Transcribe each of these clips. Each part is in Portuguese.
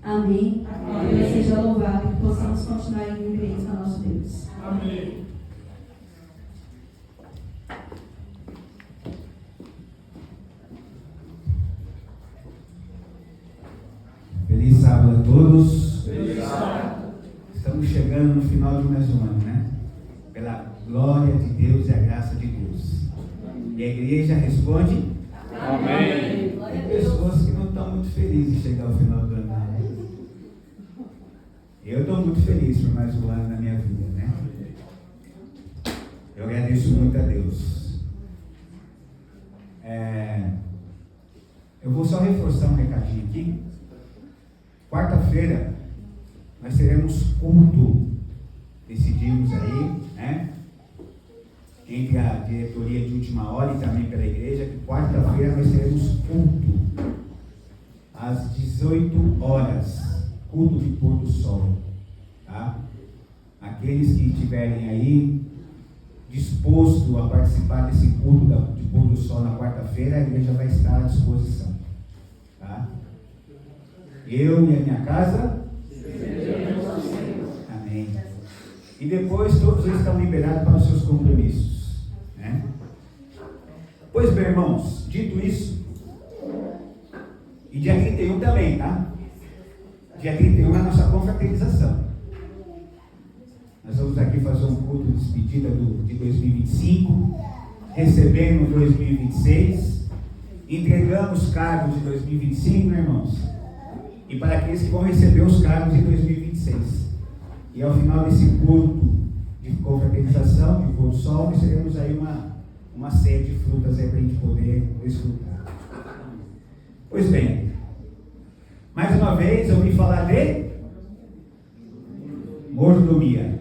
Amém. Amém. Seja louvado, que possamos continuar em reverência ao nosso Deus. Amém. Feliz sábado a todos. Feliz sábado. Estamos chegando no final de mais um ano, né? Pela glória de Deus e a graça de Deus. E a igreja responde? Amém. Tem pessoas que não estão muito feliz de chegar ao final do ano. Eu estou muito feliz por mais um ano na minha vida, né? Eu agradeço muito a Deus. Eu vou só reforçar um recadinho aqui. Quarta-feira nós teremos culto. Decidimos aí, né? Entre a diretoria de última hora e também pela igreja, que quarta-feira nós teremos culto às 18 horas, culto de pôr do sol, tá? Aqueles que estiverem aí disposto a participar desse culto de pôr do sol na quarta-feira, a igreja vai estar à disposição, tá? Eu e a minha casa, amém. E depois todos eles estão liberados para os seus compromissos, né? Pois bem, irmãos, dito isso, e dia 31 também, tá? Dia 31 é a nossa confraternização. Nós vamos aqui fazer um culto de despedida de 2025, recebendo 2026, entregamos os cargos de 2025, né, irmãos? E para aqueles que vão receber os cargos de 2026. E ao final desse culto de confraternização, de pôr do sol, nós teremos aí uma série de frutas aí para a gente poder desfrutar. Pois bem, mais uma vez eu vim falar de mordomia.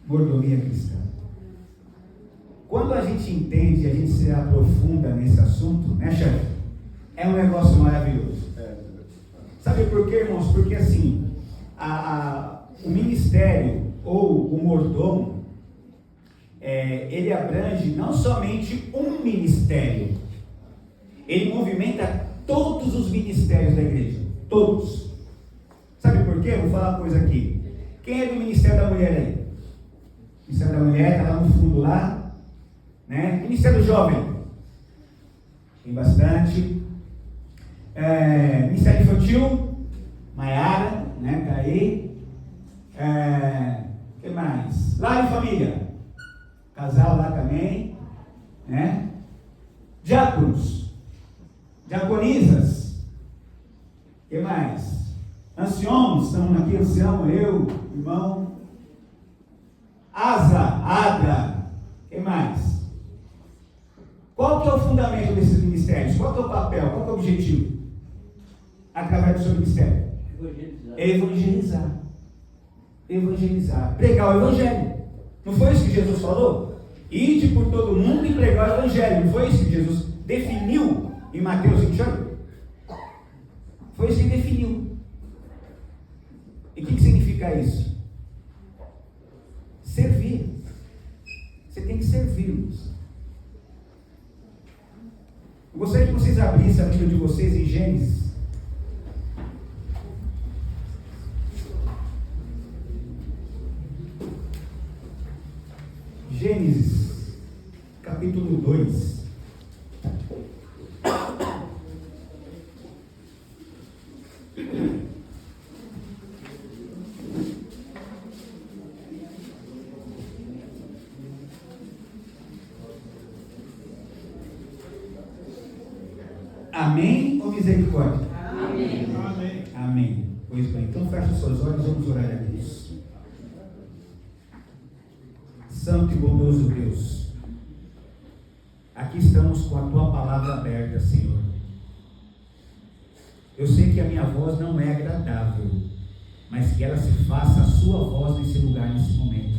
Mordomia cristã. Quando a gente entende, a gente se aprofunda nesse assunto, né, chefe? É um negócio maravilhoso. Sabe por quê, irmãos? Porque assim, o ministério ou o mordomo, ele abrange não somente um ministério, ele movimenta todos os ministérios da igreja, todos. Sabe por quê? Vou falar uma coisa aqui. Quem é do Ministério da Mulher aí? O Ministério da Mulher está lá no fundo lá, né? Ministério do Jovem, tem bastante. Ministério Infantil, Maiara, né? Tá aí. Que mais? Lar e Família, casal lá também, né? Diáconos, diaconisas, que mais? Anciões, estamos aqui, ancião, eu, irmão. Adra, que mais? Qual que é o fundamento desses ministérios? Qual que é o papel? Qual que é o objetivo? Através do seu ministério? Evangelizar, pregar o evangelho. Não foi isso que Jesus falou? Ide por todo mundo e pregar o evangelho. Não foi isso que Jesus definiu em Mateus 28? Foi isso que ele definiu. E o que significa isso? Servir. Você tem que servi-los. Eu gostaria que vocês abrissem a Bíblia de vocês em Gênesis. Gênesis, capítulo 2. Amém ou misericórdia? Amém. Amém. Pois bem, então feche os seus olhos e vamos orar a Deus. Santo e bondoso Deus, aqui estamos com a Tua palavra aberta, Senhor. Eu sei que a minha voz não é agradável, mas que ela se faça a Sua voz nesse lugar, nesse momento,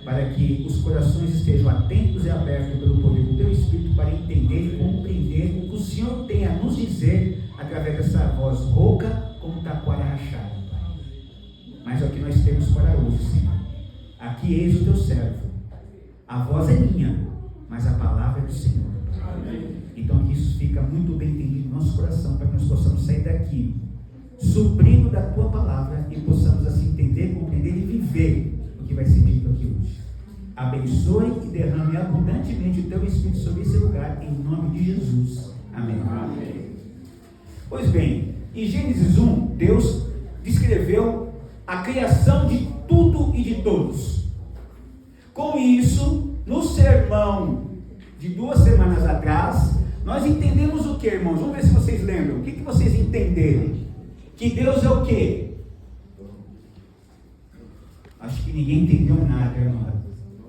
para que os corações estejam atentos e abertos pelo poder do Teu Espírito para entender e compreender o que o Senhor tem a nos dizer através dessa voz rouca como taquara rachada, Pai. Mas é o que nós temos para hoje, Senhor. Aqui eis o Teu servo. A voz é minha, mas a palavra é do Senhor. Amém. Então que isso fica muito bem entendido no nosso coração, para que nós possamos sair daqui suprindo da Tua palavra e possamos assim entender, compreender e viver o que vai ser dito aqui hoje. Abençoe e derrame abundantemente o Teu Espírito sobre esse lugar, em nome de Jesus. Amém. Amém. Pois bem, em Gênesis 1, Deus descreveu a criação de tudo e de todos. Com isso, no sermão de 2 semanas atrás, Nós entendemos o que, irmãos? Vamos ver se vocês lembram. O que vocês entenderam? Que Deus é o quê? Acho que ninguém entendeu nada, irmão.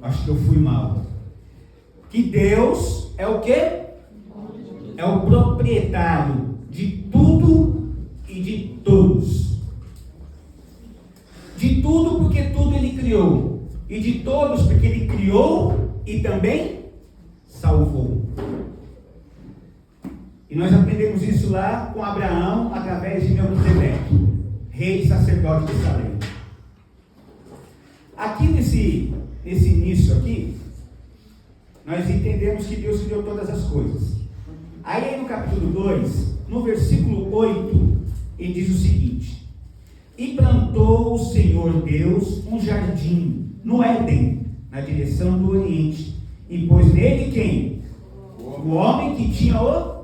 Acho que eu fui mal. Que Deus é o quê? É o proprietário de tudo e de todos. De tudo porque tudo Ele criou. E de todos porque Ele criou e também salvou. E nós aprendemos isso lá com Abraão, através de Melquisedeque, rei e sacerdote de Salém. Aqui nesse início aqui, nós entendemos que Deus criou todas as coisas. Aí no capítulo 2, no versículo 8, ele diz o seguinte: e plantou o Senhor Deus um jardim no Éden, na direção do Oriente, e pôs nele quem? O homem que tinha o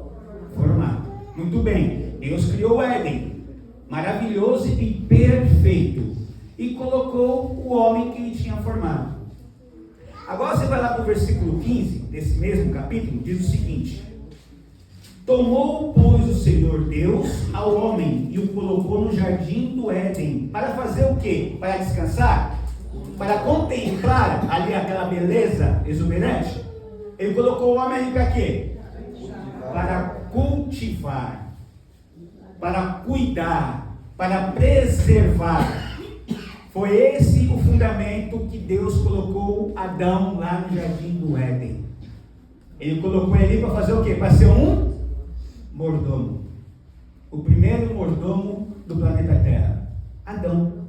formado. Muito bem, Deus criou o Éden, maravilhoso e perfeito, e colocou o homem que ele tinha formado. Agora você vai lá para o versículo 15, desse mesmo capítulo, diz o seguinte: tomou, pois, o Senhor Deus ao homem e o colocou no jardim do Éden, para fazer o quê? Para descansar? Para contemplar ali aquela beleza exuberante? Ele colocou o homem ali para quê? Para cultivar, para cuidar, para preservar. Foi esse o fundamento que Deus colocou Adão lá no jardim do Éden. Ele colocou ele ali para fazer o quê? Para ser um mordomo. O primeiro mordomo do planeta Terra, Adão.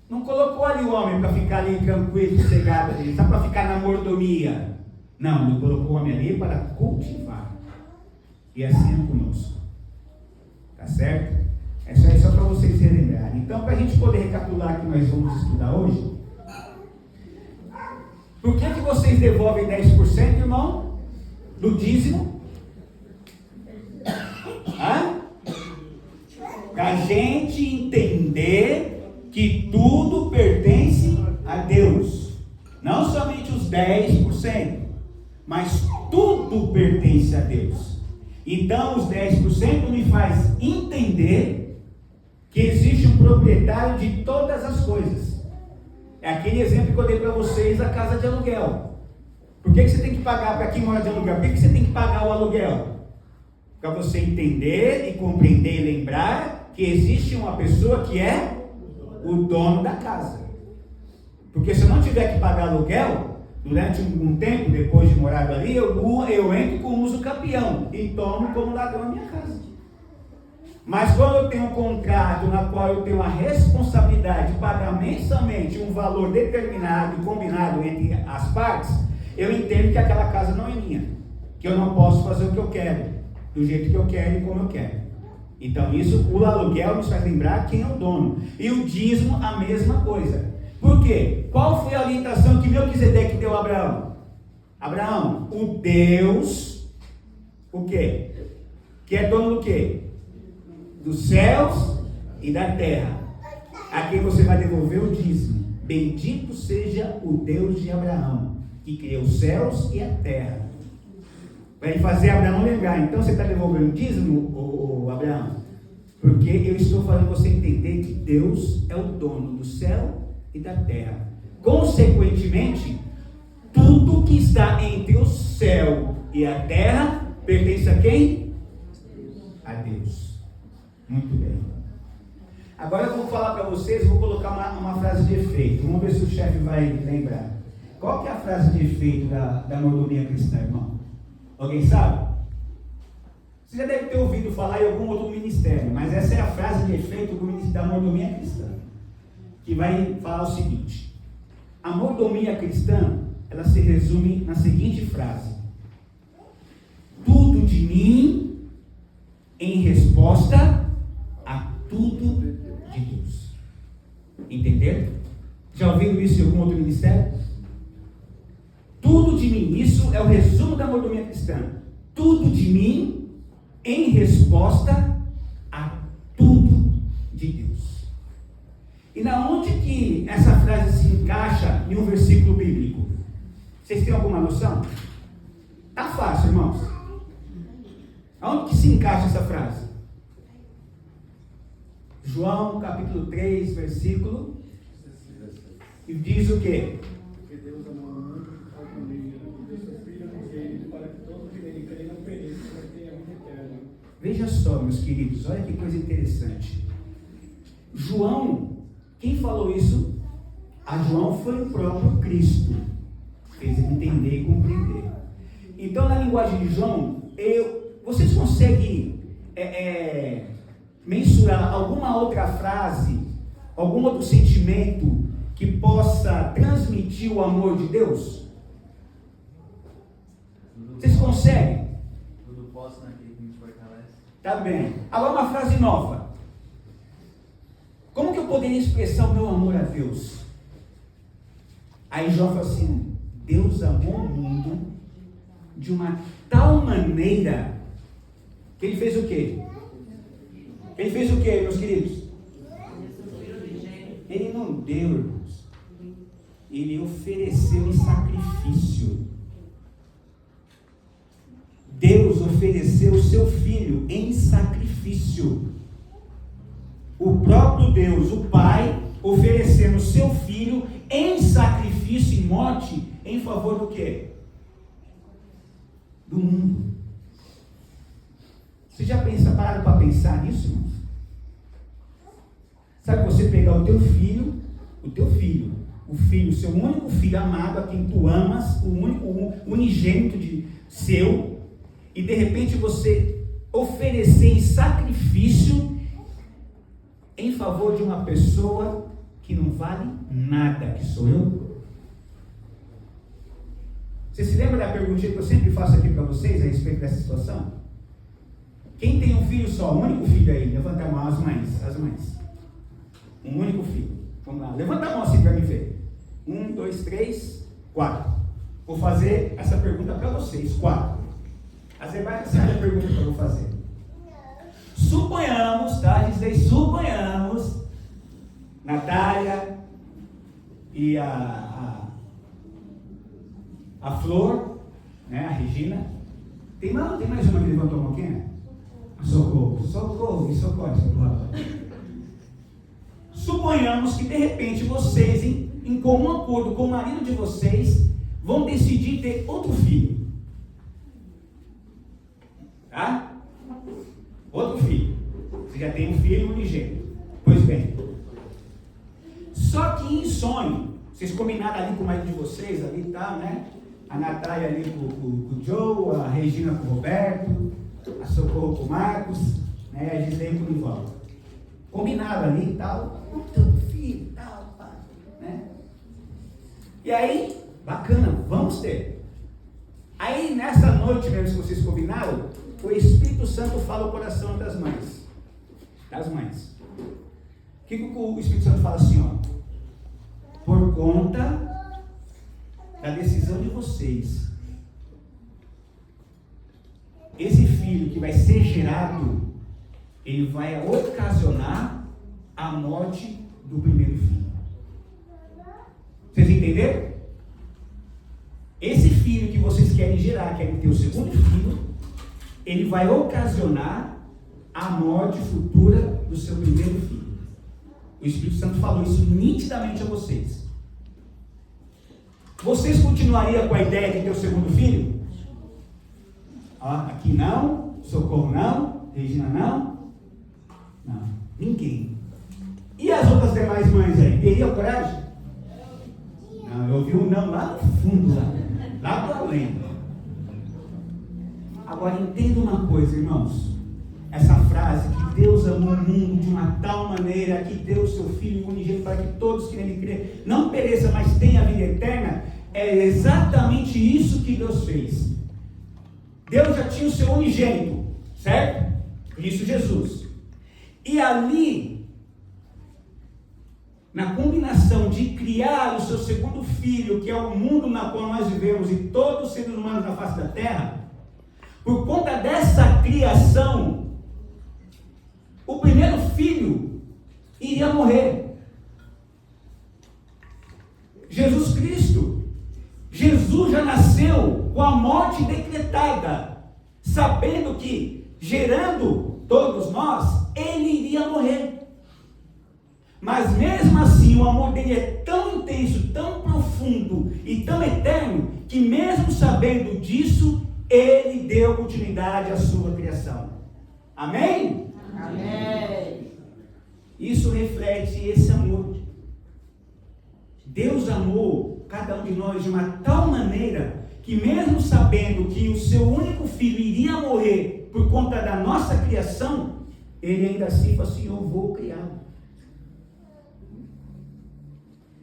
Não colocou ali o homem para ficar ali tranquilo, sossegado ali, só para ficar na mordomia. Não, ele colocou o homem ali para cultivar. E assim é conosco. Tá certo? É só para vocês relembrarem. Então, para a gente poder recapitular o que nós vamos estudar hoje, por que vocês devolvem 10%, irmão? Do dízimo? Para a gente entender que tudo pertence a Deus. Não somente os 10%, mas tudo pertence a Deus. Então, os 10% me faz entender que existe um proprietário de todas as coisas. É aquele exemplo que eu dei para vocês da casa de aluguel. Por que você tem que pagar para quem mora de aluguel? Por que você tem que pagar o aluguel? Para você entender e compreender e lembrar que existe uma pessoa que é o dono da casa. Porque se eu não tiver que pagar aluguel, durante um tempo, depois de morar ali, eu entro com uso capião e tomo como ladrão a minha casa. Mas quando eu tenho um contrato na qual eu tenho a responsabilidade de pagar mensalmente um valor determinado e combinado entre as partes, eu entendo que aquela casa não é minha, que eu não posso fazer o que eu quero, do jeito que eu quero e como eu quero. Então isso, o aluguel nos faz lembrar quem é o dono. E o dízimo, a mesma coisa. Por quê? Qual foi a orientação que Melquisedeque deu a Abraão? Abraão, o Deus, o quê? Que é dono do quê? Dos céus e da terra. A quem você vai devolver o dízimo. Bendito seja o Deus de Abraão, que criou os céus e a terra. Vai fazer Abraão lembrar. Então você está devolvendo o dízimo, Abraão? Porque eu estou fazendo você entender que Deus é o dono do céu e da terra. Consequentemente, tudo que está entre o céu e a terra pertence a quem? A Deus. Muito bem. Agora eu vou falar para vocês, vou colocar uma frase de efeito. Vamos ver se o chefe vai lembrar. Qual que é a frase de efeito da mordomia cristã, irmão? Alguém sabe? Você já deve ter ouvido falar em algum outro ministério, mas essa é a frase de efeito da mordomia cristã, que vai falar o seguinte: a mordomia cristã, ela se resume na seguinte frase: tudo de mim em resposta a tudo de Deus. Entenderam? Já ouviram isso em algum outro ministério? Tudo de mim, isso é o resumo da mordomia cristã. Tudo de mim em resposta a tudo de Deus. E na onde que essa frase se encaixa em um versículo bíblico? Vocês têm alguma noção? Tá fácil, irmãos. Aonde que se encaixa essa frase? João capítulo 3, versículo, e diz o quê? Porque Deus amou o mundo de tal maneira que deu seu Filho unigênito para que todo que nele crê não pereça, mas tenha vida eterna. Veja só, meus queridos, olha que coisa interessante. João, quem falou isso? A João foi o próprio Cristo. Fez ele entender e compreender. Então, na linguagem de João, vocês conseguem mensurar alguma outra frase, algum outro sentimento que possa transmitir o amor de Deus? Vocês conseguem? Tudo posso naquele que me fortalece. Tá bem. Agora uma frase nova. Como que eu poderia expressar o meu amor a Deus? Aí João fala assim: Deus amou o mundo de uma tal maneira que ele fez o quê? Ele fez o quê, meus queridos? Ele não deu, irmãos. Ele ofereceu em sacrifício. Deus ofereceu o seu Filho em sacrifício. O próprio Deus, o Pai, oferecendo o seu Filho em sacrifício e morte em favor do quê? Do mundo. Você já pararam para pensar nisso, irmãos? Sabe você pegar o teu filho, o filho, seu único filho amado, a quem tu amas, o unigênito seu, e de repente você oferecer em sacrifício em favor de uma pessoa que não vale nada, que sou eu? Você se lembra da perguntinha que eu sempre faço aqui para vocês a respeito dessa situação? Quem tem um filho só, um único filho aí? Levanta a mão, as mães. Um único filho. Vamos lá, levanta a mão assim para me ver. 1, 2, 3, 4. Vou fazer essa pergunta para vocês, 4. A Zé vai saber a pergunta que eu vou fazer. Suponhamos, tá? Suponhamos, Natália e a Flor, né? A Regina. Tem mais uma que levantou a mão, quem é? Socorro. Suponhamos que de repente vocês, em comum acordo com o marido de vocês, vão decidir ter outro filho. Tá? Outro filho. Você já tem um filho unigênito. Pois bem. Só que em sonho, vocês combinaram ali com o marido de vocês, ali e tal, né? A Natália ali com o Joe, a Regina com o Roberto, a Socorro com o Marcos, né? A Gislene com o Nivaldo. Combinaram ali e tal, todo filho e tal, né? E aí, bacana, vamos ter. Aí nessa noite mesmo que vocês combinaram, o Espírito Santo fala o coração das mães. O que o Espírito Santo fala assim, ó? Por conta da decisão de vocês, esse filho que vai ser gerado, ele vai ocasionar a morte do primeiro filho. Vocês entenderam? Esse filho que vocês querem gerar, querem ter o segundo filho, ele vai ocasionar a morte futura do seu primeiro filho. O Espírito Santo falou isso nitidamente a vocês. Vocês continuariam com a ideia de ter o segundo filho? Aqui não, Socorro não, Regina não. Não, ninguém. E as outras demais mães aí? Teriam coragem? Não, eu ouvi um não lá no fundo, lá do além. Agora entenda uma coisa, irmãos. Essa frase, que Deus amou o mundo de uma tal maneira que deu o seu Filho unigênito para que todos que nele crê não pereçam, mas tenham a vida eterna, é exatamente isso que Deus fez. Deus já tinha o seu unigênito, certo? Isso, Jesus. E ali, na combinação de criar o seu segundo filho, que é o mundo na qual nós vivemos e todos os seres humanos na face da terra, por conta dessa criação, o primeiro filho iria morrer. Jesus Cristo. Jesus já nasceu com a morte decretada, sabendo que gerando todos nós, ele iria morrer. Mas mesmo assim, o amor dele é tão intenso, tão profundo e tão eterno, que mesmo sabendo disso, ele deu continuidade à sua criação. Amém? Amém. Isso reflete esse amor. Deus amou cada um de nós de uma tal maneira, que mesmo sabendo que o seu único filho iria morrer por conta da nossa criação, ele ainda assim falou assim: eu vou criá-lo.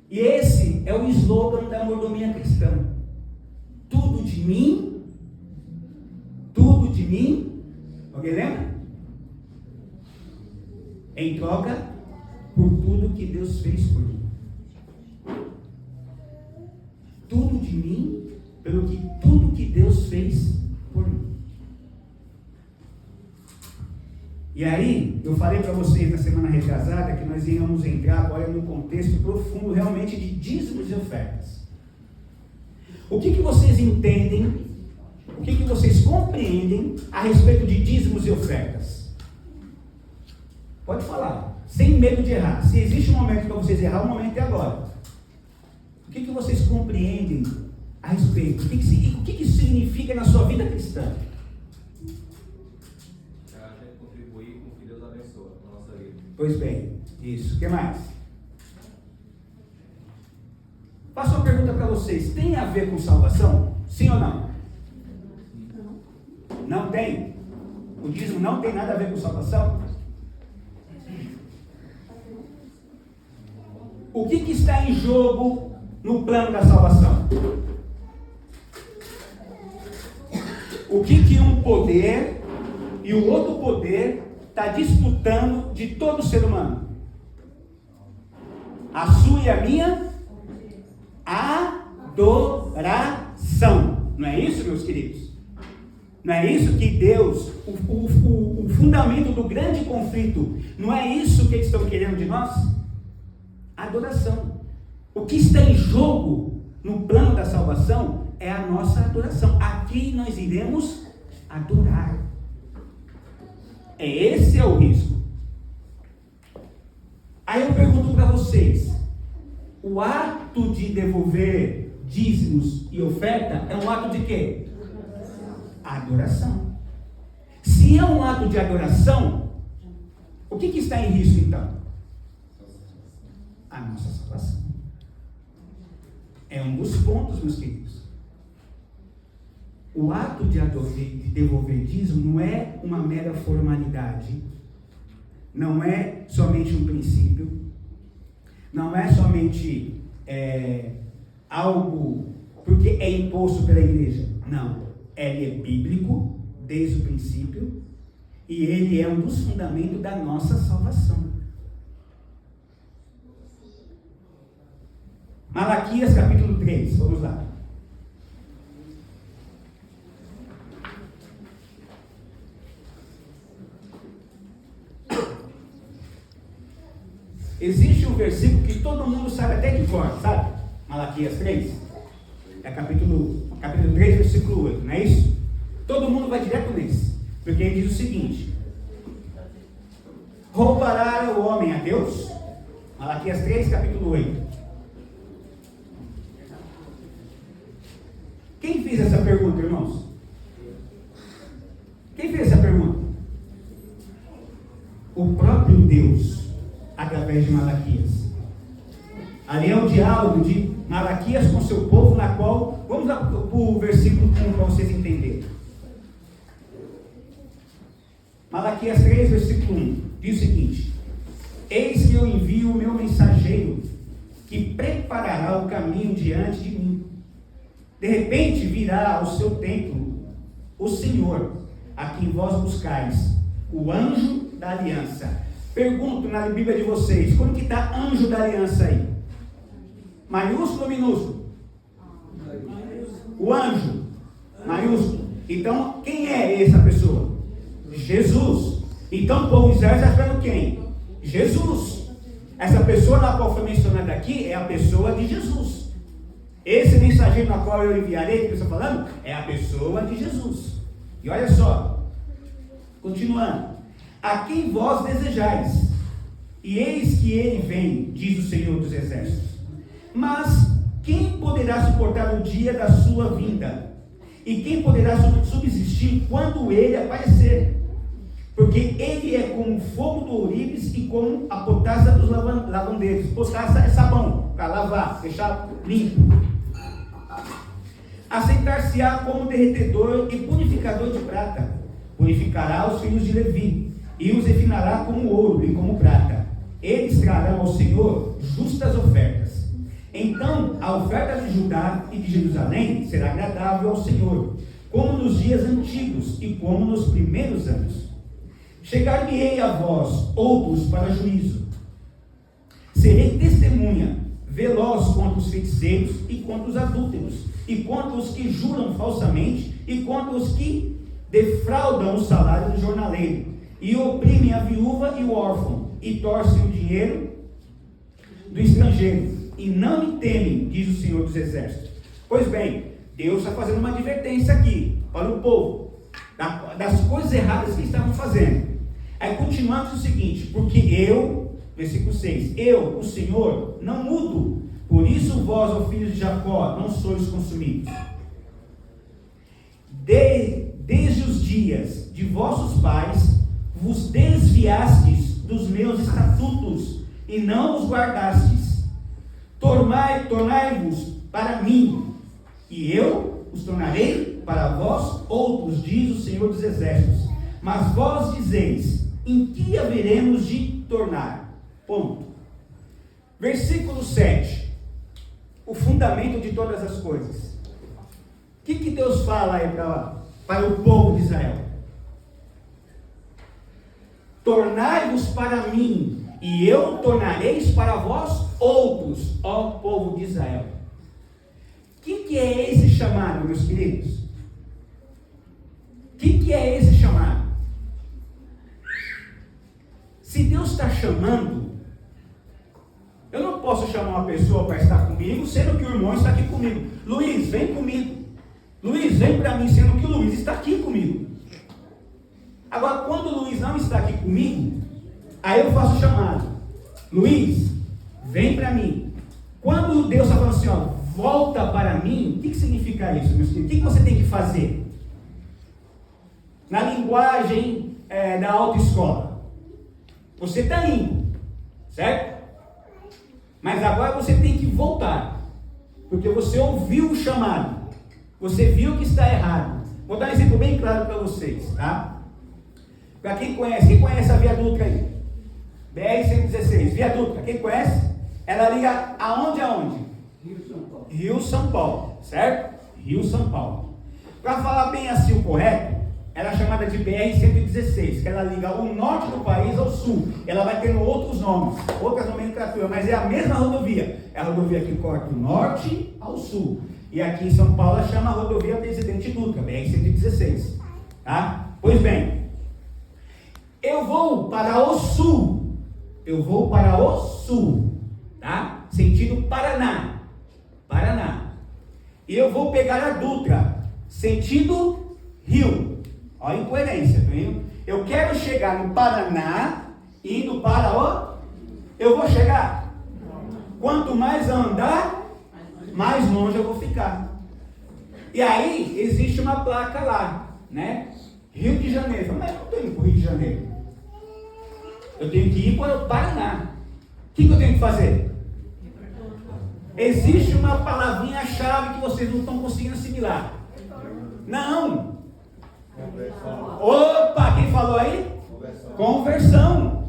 E esse é o slogan da mordomia cristã. Tudo de mim. Alguém lembra? Em troca por tudo que Deus fez por mim. Tudo de mim, tudo que Deus fez por mim. E aí, eu falei para vocês na semana retrasada que nós íamos entrar agora num contexto profundo realmente de dízimos e ofertas. O que vocês entendem, o que vocês compreendem a respeito de dízimos e ofertas? Pode falar, sem medo de errar. Se existe um momento para vocês errar, o momento é agora. O que vocês compreendem a respeito? O que isso significa na sua vida cristã? Pois bem, isso. O que mais? Faço uma pergunta para vocês. Tem a ver com salvação? Sim ou não? Não tem? O dízimo não tem nada a ver com salvação? O que está em jogo no plano da salvação? O que um poder e o outro poder está disputando de todo ser humano? A sua e a minha adoração. Não é isso, meus queridos? Não é isso que Deus, o fundamento do grande conflito, não é isso que eles estão querendo de nós? Adoração. O que está em jogo no plano da salvação é a nossa adoração. Aqui nós iremos adorar. Esse é o risco. Aí eu pergunto para vocês: o ato de devolver dízimos e oferta é um ato de quê? Adoração. Se é um ato de adoração, o que está em risco então? A nossa salvação. É um dos pontos, meus queridos. O ato de devolver dízimo não é uma mera formalidade, não é somente um princípio, não é somente algo porque é imposto pela igreja. Não, ele é bíblico desde o princípio e ele é um dos fundamentos da nossa salvação. Malaquias capítulo 3, vamos lá. Existe um versículo que todo mundo sabe até de cor, sabe? Malaquias 3. É capítulo 3, versículo 8, não é isso? Todo mundo vai direto nesse. Porque ele diz o seguinte: roubará o homem a Deus? Malaquias 3, capítulo 8. Quem fez essa pergunta, irmãos? Quem fez essa pergunta? O próprio Deus, através de Malaquias. Ali é o diálogo de Malaquias com seu povo, na qual, vamos lá para o versículo 1 para vocês entenderem. Malaquias 3, versículo 1, diz o seguinte: eis que eu envio o meu mensageiro, que preparará o caminho diante de mim. De repente virá ao seu templo o Senhor, a quem vós buscais, o anjo da aliança. Pergunto na Bíblia de vocês, como que está anjo da aliança aí? Maiúsculo ou minúsculo? O anjo, maiúsculo. Então, quem é essa pessoa? Jesus. Então, o povo de Israel está esperando quem? Jesus. Essa pessoa na qual foi mencionada aqui é a pessoa de Jesus. Esse mensageiro na qual eu enviarei, que você está falando, é a pessoa de Jesus. E olha só, Continuando. A quem vós desejais, e eis que ele vem, diz o Senhor dos Exércitos. Mas quem poderá suportar o dia da sua vinda? E quem poderá subsistir quando ele aparecer? Porque ele é como o fogo do ourives e como a potássia dos lavandeiros. Potássia é sabão, para lavar, deixar limpo. Assentar-se-á como derretedor e purificador de prata. Purificará os filhos de Levi, e os refinará como ouro e como prata. Eles trarão ao Senhor justas ofertas. Então a oferta de Judá e de Jerusalém será agradável ao Senhor, como nos dias antigos e como nos primeiros anos. Chegar-me-ei a vós, outros, para juízo. Serei testemunha, veloz contra os feiticeiros e contra os adúlteros, e contra os que juram falsamente, e contra os que defraudam o salário do jornaleiro, e oprimem a viúva e o órfão, e torcem o dinheiro do estrangeiro, e não me temem, diz o Senhor dos Exércitos. Pois bem, Deus está fazendo uma advertência aqui, para o povo, das coisas erradas que estavam fazendo. Aí continuamos o seguinte: porque eu, versículo 6, eu, o Senhor, não mudo, por isso vós, ó filhos de Jacó, não sois consumidos. Desde os dias de vossos pais, vos desviastes dos meus estatutos, e não os guardastes. Tornai-vos para mim, e eu os tornarei para vós outros, diz o Senhor dos Exércitos. Mas vós dizeis: em que haveremos de tornar? Ponto. Versículo 7. O fundamento de todas as coisas. O que Deus fala aí para o povo de Israel? Tornai-vos para mim, e eu tornareis para vós outros, ó povo de Israel. O que é esse chamado, meus queridos? O que é esse chamado? Se Deus está chamando, eu não posso chamar uma pessoa para estar comigo, sendo que o irmão está aqui comigo. Luiz, vem comigo. Luiz, vem para mim, sendo que o Luiz está aqui comigo. Agora, quando o Luiz não está aqui comigo, aí eu faço o chamado. Luiz, vem para mim. Quando Deus está falando assim, ó, volta para mim, o que significa isso, meus queridos? O que você tem que fazer? Na linguagem da autoescola, você está indo, certo? Mas agora você tem que voltar, porque você ouviu o chamado, você viu que está errado. Vou dar um exemplo bem claro para vocês, tá? Para quem conhece a Via Dutra aí? BR-116, Via Dutra, quem conhece? Ela liga aonde? Rio São Paulo, certo? Rio São Paulo. Para falar bem assim o correto, ela é chamada de BR-116, que ela liga o norte do país ao sul. Ela vai tendo outros nomes, outras nomenclaturas, mas é a mesma rodovia. É a rodovia que corta do norte ao sul. E aqui em São Paulo ela chama a rodovia Presidente Dutra, BR-116. Tá? Pois bem, eu vou para o sul. Tá? Sentido Paraná. E eu vou pegar a Dutra, sentido Rio. Olha a incoerência, tá vendo? Eu quero chegar no Paraná, indo para o... Eu vou chegar? Quanto mais eu andar, mais longe eu vou ficar. E aí, existe uma placa lá, né? Rio de Janeiro. Mas eu não estou indo para o Rio de Janeiro. Eu tenho que ir para o Paraná. O que eu tenho que fazer? Existe uma palavrinha-chave que vocês não estão conseguindo assimilar. Não. Opa, quem falou aí? Conversão.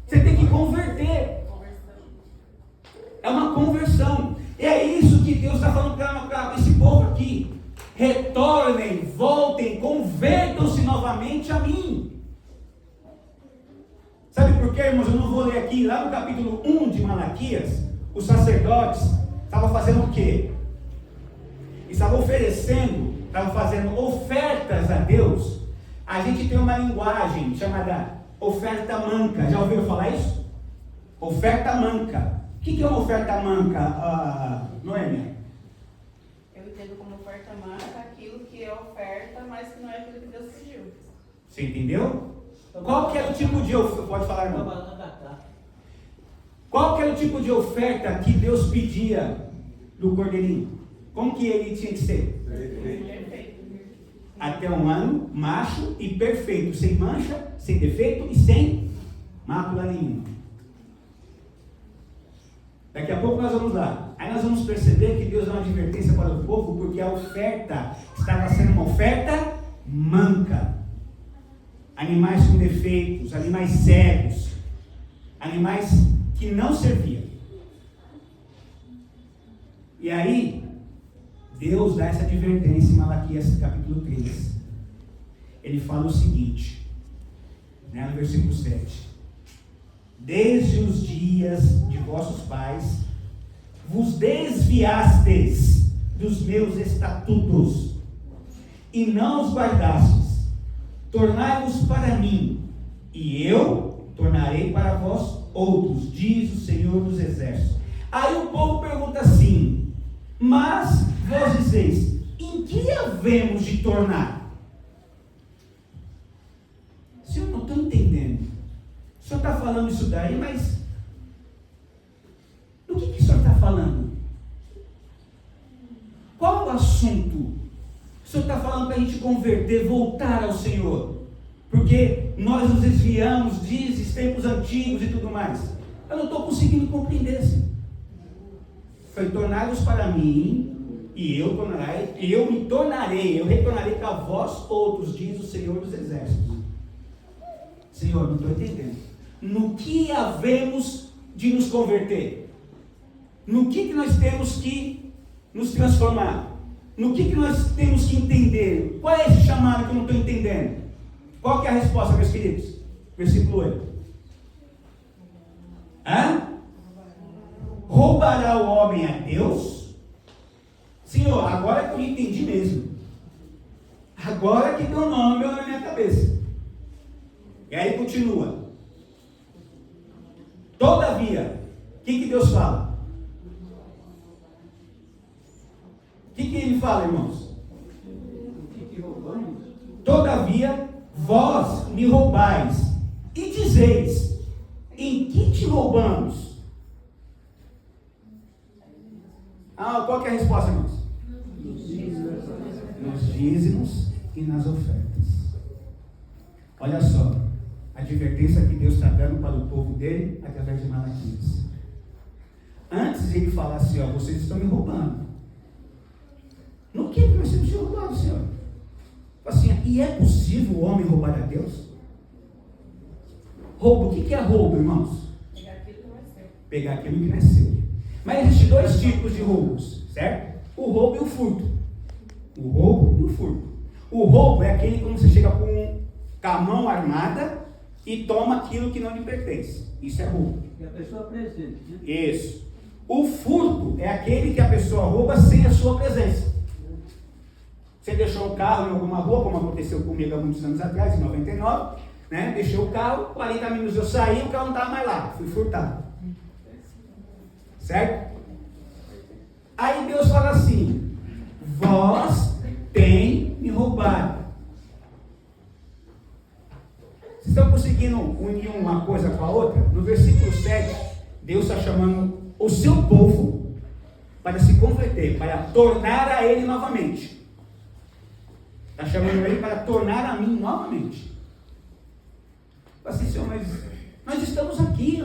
Você tem que converter. É uma conversão. E é isso que Deus está falando para esse povo aqui. Retornem, voltem, convertam-se novamente a mim. Sabe por quê, irmãos? Eu não vou ler aqui. Lá no capítulo 1 de Malaquias, os sacerdotes estavam fazendo o quê? Estavam fazendo ofertas a Deus. A gente tem uma linguagem chamada oferta manca. Já ouviram falar isso? Oferta manca. O que é uma oferta manca, Noêmia? Eu entendo como oferta manca aquilo que é oferta, mas que não é aquilo que Deus pediu. Você entendeu? Qual que era o tipo de oferta? Pode falar, irmão. Qual que era o tipo de oferta que Deus pedia do cordeirinho? Como que ele tinha que ser? Até 1 ano, macho e perfeito, sem mancha, sem defeito e sem mácula nenhuma. Daqui a pouco nós vamos lá. Aí nós vamos perceber que Deus dá uma advertência para o povo, porque a oferta estava sendo uma oferta manca. Animais com defeitos, animais cegos, animais que não serviam. E aí, Deus dá essa advertência em Malaquias capítulo 3. Ele fala o seguinte, né, no versículo 7. Desde os dias de vossos pais, vos desviastes dos meus estatutos, e não os guardastes. Tornai-vos para mim, e eu tornarei para vós outros, diz o Senhor dos Exércitos. Aí o povo pergunta assim, mas vós dizeis, em que havemos de tornar? Se eu não estou entendendo, o senhor está falando isso daí, mas do que o senhor está falando? Qual o assunto? O senhor está falando para a gente converter, voltar ao Senhor, porque nós nos desviamos, dizes, tempos antigos e tudo mais. Eu não estou conseguindo compreender isso. Foi tornados para mim, e eu retornarei para vós outros, diz o Senhor dos Exércitos. Senhor, não estou entendendo. No que havemos de nos converter? No que nós temos que nos transformar? No que nós temos que entender? Qual é esse chamado que eu não estou entendendo? Qual que é a resposta, meus queridos? Versículo 8. Roubará o homem a Deus? Senhor, agora que eu entendi mesmo. Agora que deu nome na minha cabeça. E aí continua. Todavia, o que Deus fala? O que ele fala, irmãos? Todavia, vós me roubais e dizeis, em que te roubamos? Qual que é a resposta, irmãos? Nos dízimos e nas ofertas. Olha só, a advertência que Deus está dando para o povo dele através de Malaquias. Antes ele fala assim, vocês estão me roubando. No que nós temos sido roubados, Senhor? Assim, e é possível o homem roubar a Deus? Roubo, o que é roubo, irmãos? Pegar aquilo que não é seu. Pegar aquilo que não é seu. Mas existem 2 tipos de roubos, certo? O roubo e o furto. O roubo e o furto. O roubo é aquele quando você chega com a mão armada e toma aquilo que não lhe pertence. Isso é roubo. E a pessoa presente, né? Isso. O furto é aquele que a pessoa rouba sem a sua presença. Você deixou o carro em alguma rua, como aconteceu comigo há muitos anos atrás, em 99, né? Deixei o carro, 40 minutos eu saí, o carro não estava mais lá, fui furtado. Certo? Aí Deus fala assim, vós tem me roubado. Vocês estão conseguindo unir uma coisa com a outra? No versículo 7, Deus está chamando o seu povo para se converter, para tornar a ele novamente. Está chamando ele para tornar a mim novamente. Assim, Senhor, mas nós estamos aqui,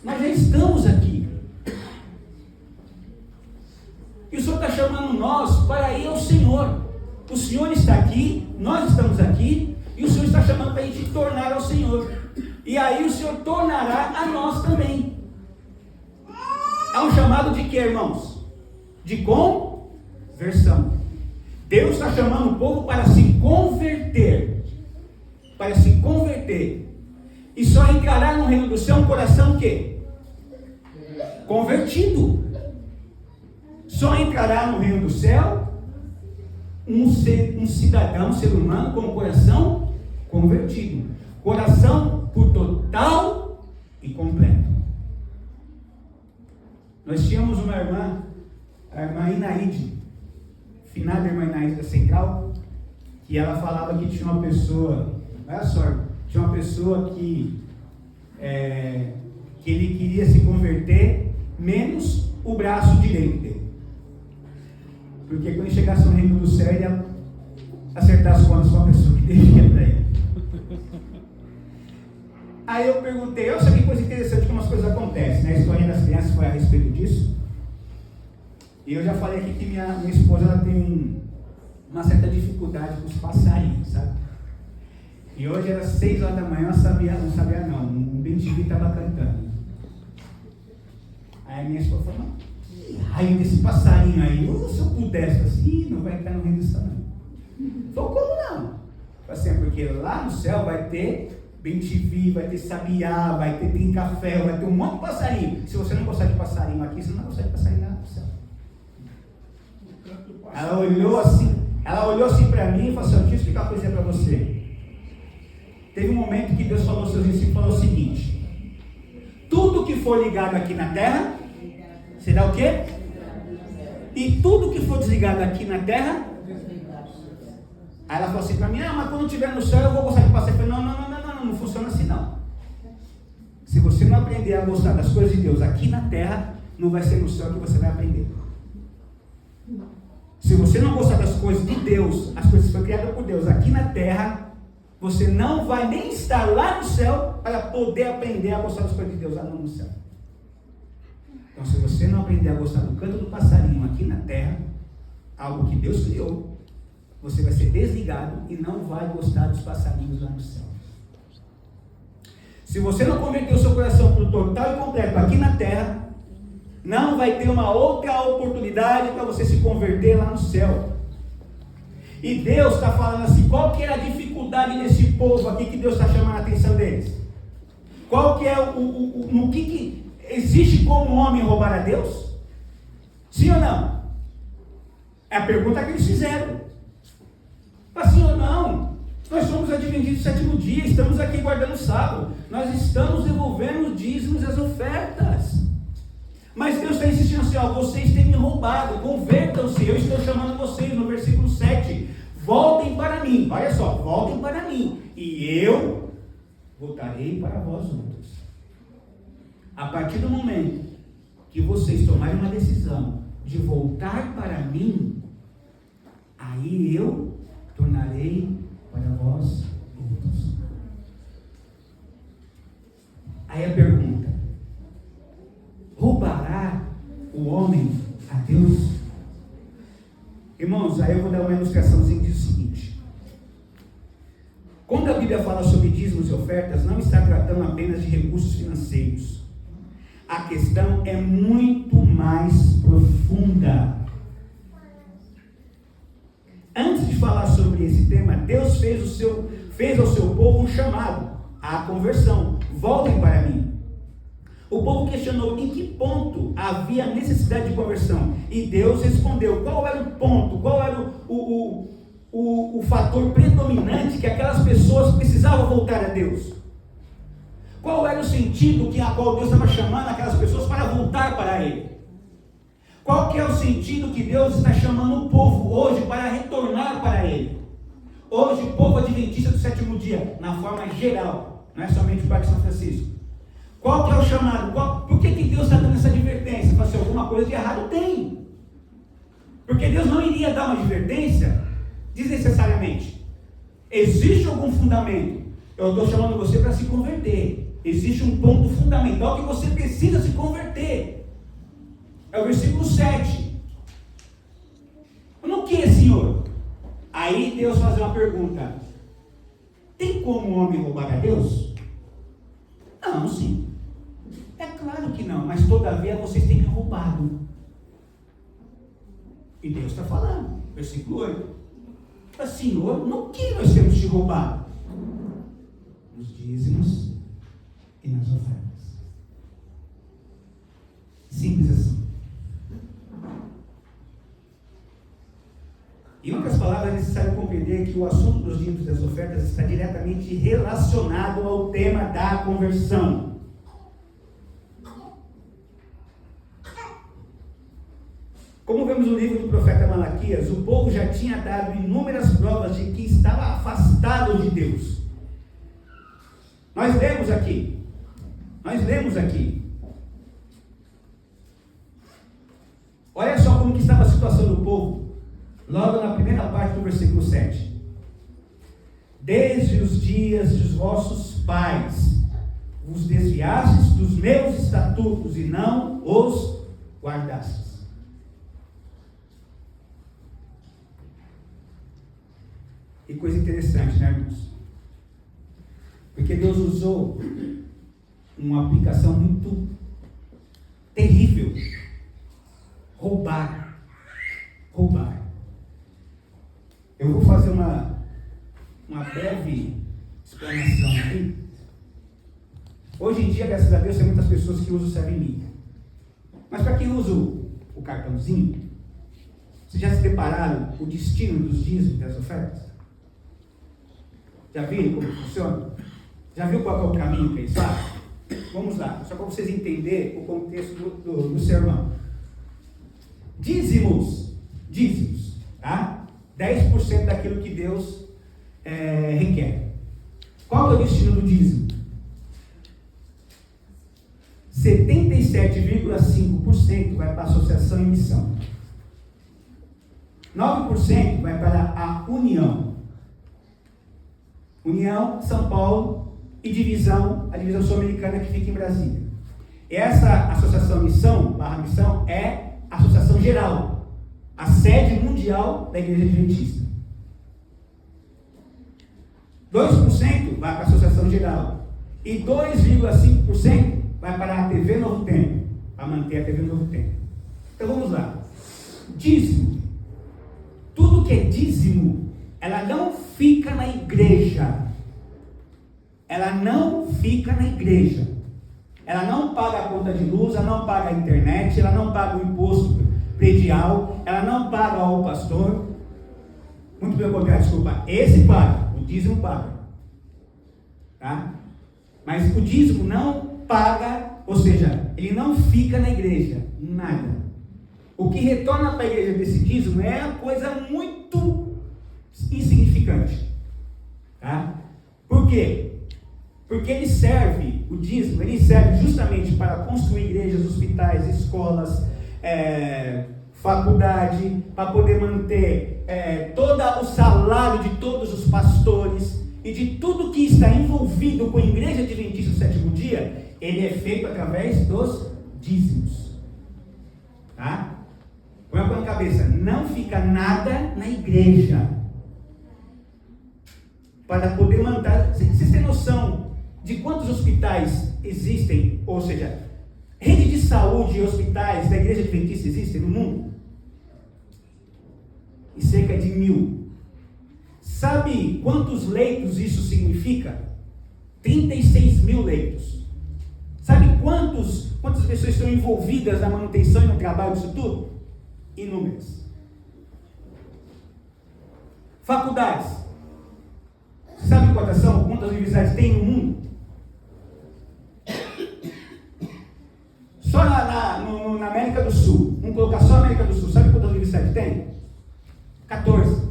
Nós já estamos aqui. E o Senhor está chamando nós para ir ao Senhor. O Senhor está aqui, nós estamos aqui, e o Senhor está chamando para a gente tornar ao Senhor. E aí o Senhor tornará a nós também. É um chamado de quê, irmãos? De conversão. Deus está chamando o povo para se converter. Para se converter. E só entrará no reino do céu um coração que? Convertido. Só entrará no reino do céu um cidadão, um ser humano com o coração convertido. Coração por total e completo. Nós tínhamos uma irmã, a irmã Inaide, finada irmã Inaide da Central, que ela falava que tinha uma pessoa olha só, tinha uma pessoa que ele queria se converter, menos o braço direito dele. Porque quando ele chegasse no reino do céu, ele ia acertar as contas com a pessoa que devia para ele. Aí eu perguntei, olha só que coisa interessante como as coisas acontecem, né? A história das crianças foi a respeito disso. E eu já falei aqui que minha esposa ela tem uma certa dificuldade com os passarinhos, sabe? E hoje era 6 horas da manhã, eu não sabia não, um bem-te-vi estava cantando. Aí minha esposa falou, que raio desse passarinho aí, se eu pudesse, assim, não vai entrar no reino do céu não. Falou, como não? Assim, porque lá no céu vai ter bem-te-vi, vai ter sabiá, vai ter tem-café, vai ter um monte de passarinho. Se você não gostar de passarinho aqui, você não vai gostar de passarinho lá no céu. Ela olhou assim para mim e falou assim, deixa eu explicar uma coisa para você. Teve um momento que Deus falou aos seus discípulos, falou o seguinte: tudo que for ligado aqui na terra, será o quê? E tudo que for desligado aqui na terra. Aí ela falou assim para mim, mas quando eu estiver no céu eu vou gostar de passarinho. Eu falei, não funciona assim não. Se você não aprender a gostar das coisas de Deus aqui na terra, não vai ser no céu que você vai aprender. Se você não gostar das coisas de Deus, as coisas que foram criadas por Deus aqui na terra, você não vai nem estar lá no céu para poder aprender a gostar das coisas de Deus lá no céu. Então, se você não aprender a gostar do canto do passarinho aqui na terra, algo que Deus criou, você vai ser desligado e não vai gostar dos passarinhos lá no céu. Se você não converter o seu coração para o total e completo aqui na terra, não vai ter uma outra oportunidade para você se converter lá no céu. E Deus está falando assim, qual que é a dificuldade desse povo aqui que Deus está chamando a atenção deles? Qual que é no que existe como homem roubar a Deus? Sim ou não? É a pergunta que eles fizeram. Sim ou não? Nós somos adventistas do sétimo dia, estamos aqui guardando o sábado, nós estamos devolvendo os dízimos e as ofertas. Mas Deus está insistindo assim, vocês têm me roubado, convertam-se, eu estou chamando vocês no versículo 7, voltem para mim, olha só, voltem para mim, e eu voltarei para vós outros. A partir do momento que vocês tomarem uma decisão de voltar para mim, aí eu tornarei para vós outros. Aí a pergunta: roubará o homem a Deus? Irmãos, aí eu vou dar uma ilustraçãozinha que diz o seguinte: quando a Bíblia fala sobre dízimos e ofertas, não está tratando apenas de recursos financeiros. A questão é muito mais profunda. Antes de falar sobre esse tema, Deus fez ao seu povo um chamado à conversão. Voltem para mim. O povo questionou em que ponto havia necessidade de conversão. E Deus respondeu qual era o ponto, qual era o fator predominante que aquelas pessoas precisavam voltar a Deus. Qual era o sentido a qual Deus estava chamando aquelas pessoas para voltar para Ele. Qual que é o sentido que Deus está chamando o povo hoje para retornar para Ele? Hoje, o povo adventista do sétimo dia, na forma geral, não é somente o Parque São Francisco. Qual que é o chamado? Por que Deus está dando essa advertência? Fala assim, alguma coisa de errado tem. Porque Deus não iria dar uma advertência desnecessariamente. Existe algum fundamento. Eu estou chamando você para se converter. Existe um ponto fundamental que você precisa se converter. É o versículo 7. No que, Senhor? Aí Deus faz uma pergunta: tem como o homem roubar a Deus? Não, sim. É claro que não, mas todavia vocês têm me roubado. E Deus está falando, versículo 8. Senhor, no que nós temos te roubado? Nos dízimos e nas ofertas. Simples assim. Em outras palavras, é necessário compreender que o assunto dos dízimos e das ofertas está diretamente relacionado ao tema da conversão. Como vemos no livro do profeta Malaquias, o povo já tinha dado inúmeras provas de que estava afastado de Deus. Nós lemos aqui. Olha só como que estava a situação do povo, logo na primeira parte do versículo 7. Desde os dias dos vossos pais, vos desviastes dos meus estatutos e não os guardastes. Que coisa interessante, né, irmãos? Porque Deus usou uma aplicação muito terrível. Roubar. Eu vou fazer uma breve explanação aqui. Hoje em dia, graças a Deus, tem muitas pessoas que usam o Serve-Me. Mas para quem usa o cartãozinho, vocês já se depararam o destino dos dízimos das ofertas? Já viram como funciona? Já viu qual é o caminho que eles fazem? Vamos lá, só para vocês entenderem o contexto do sermão. Dízimos, tá? 10% daquilo que Deus requer. Qual é o destino do dízimo? 77,5% vai para a associação e missão. 9% vai para a União, São Paulo e a divisão sul-americana que fica em Brasília. Essa associação missão é a associação geral, a sede mundial da Igreja Adventista. 2% vai para a associação geral e 2,5% vai para a TV Novo Tempo, para manter a TV Novo Tempo. Então vamos lá. Dízimo. Tudo que é dízimo, ela não fica na igreja. Ela não paga a conta de luz, ela não paga a internet, ela não paga o imposto predial, ela não paga ao pastor. Muito pelo contrário, desculpa. Esse paga, o dízimo paga. Tá? Mas o dízimo não paga, ou seja, ele não fica na igreja, nada. O que retorna para a igreja desse dízimo é uma coisa muito insignificante. Tá? Por quê? Porque o dízimo serve justamente para construir igrejas, hospitais, escolas, faculdade, para poder manter todo o salário de todos os pastores e de tudo que está envolvido com a Igreja Adventista do Sétimo Dia. Ele é feito através dos dízimos. Tá? Põe na cabeça, não fica nada na igreja para poder manter. Vocês têm noção de quantos hospitais existem? Ou seja, rede de saúde e hospitais da Igreja Adventista existem no mundo? E cerca de 1.000. Sabe quantos leitos isso significa? 36 mil leitos. Sabe quantas pessoas estão envolvidas na manutenção e no trabalho disso tudo? Inúmeras. Faculdades. Você sabe quantas são? Quantas universidades tem no mundo? Só na América do Sul. Vamos colocar só a América do Sul. Sabe quantas universidades tem? 14.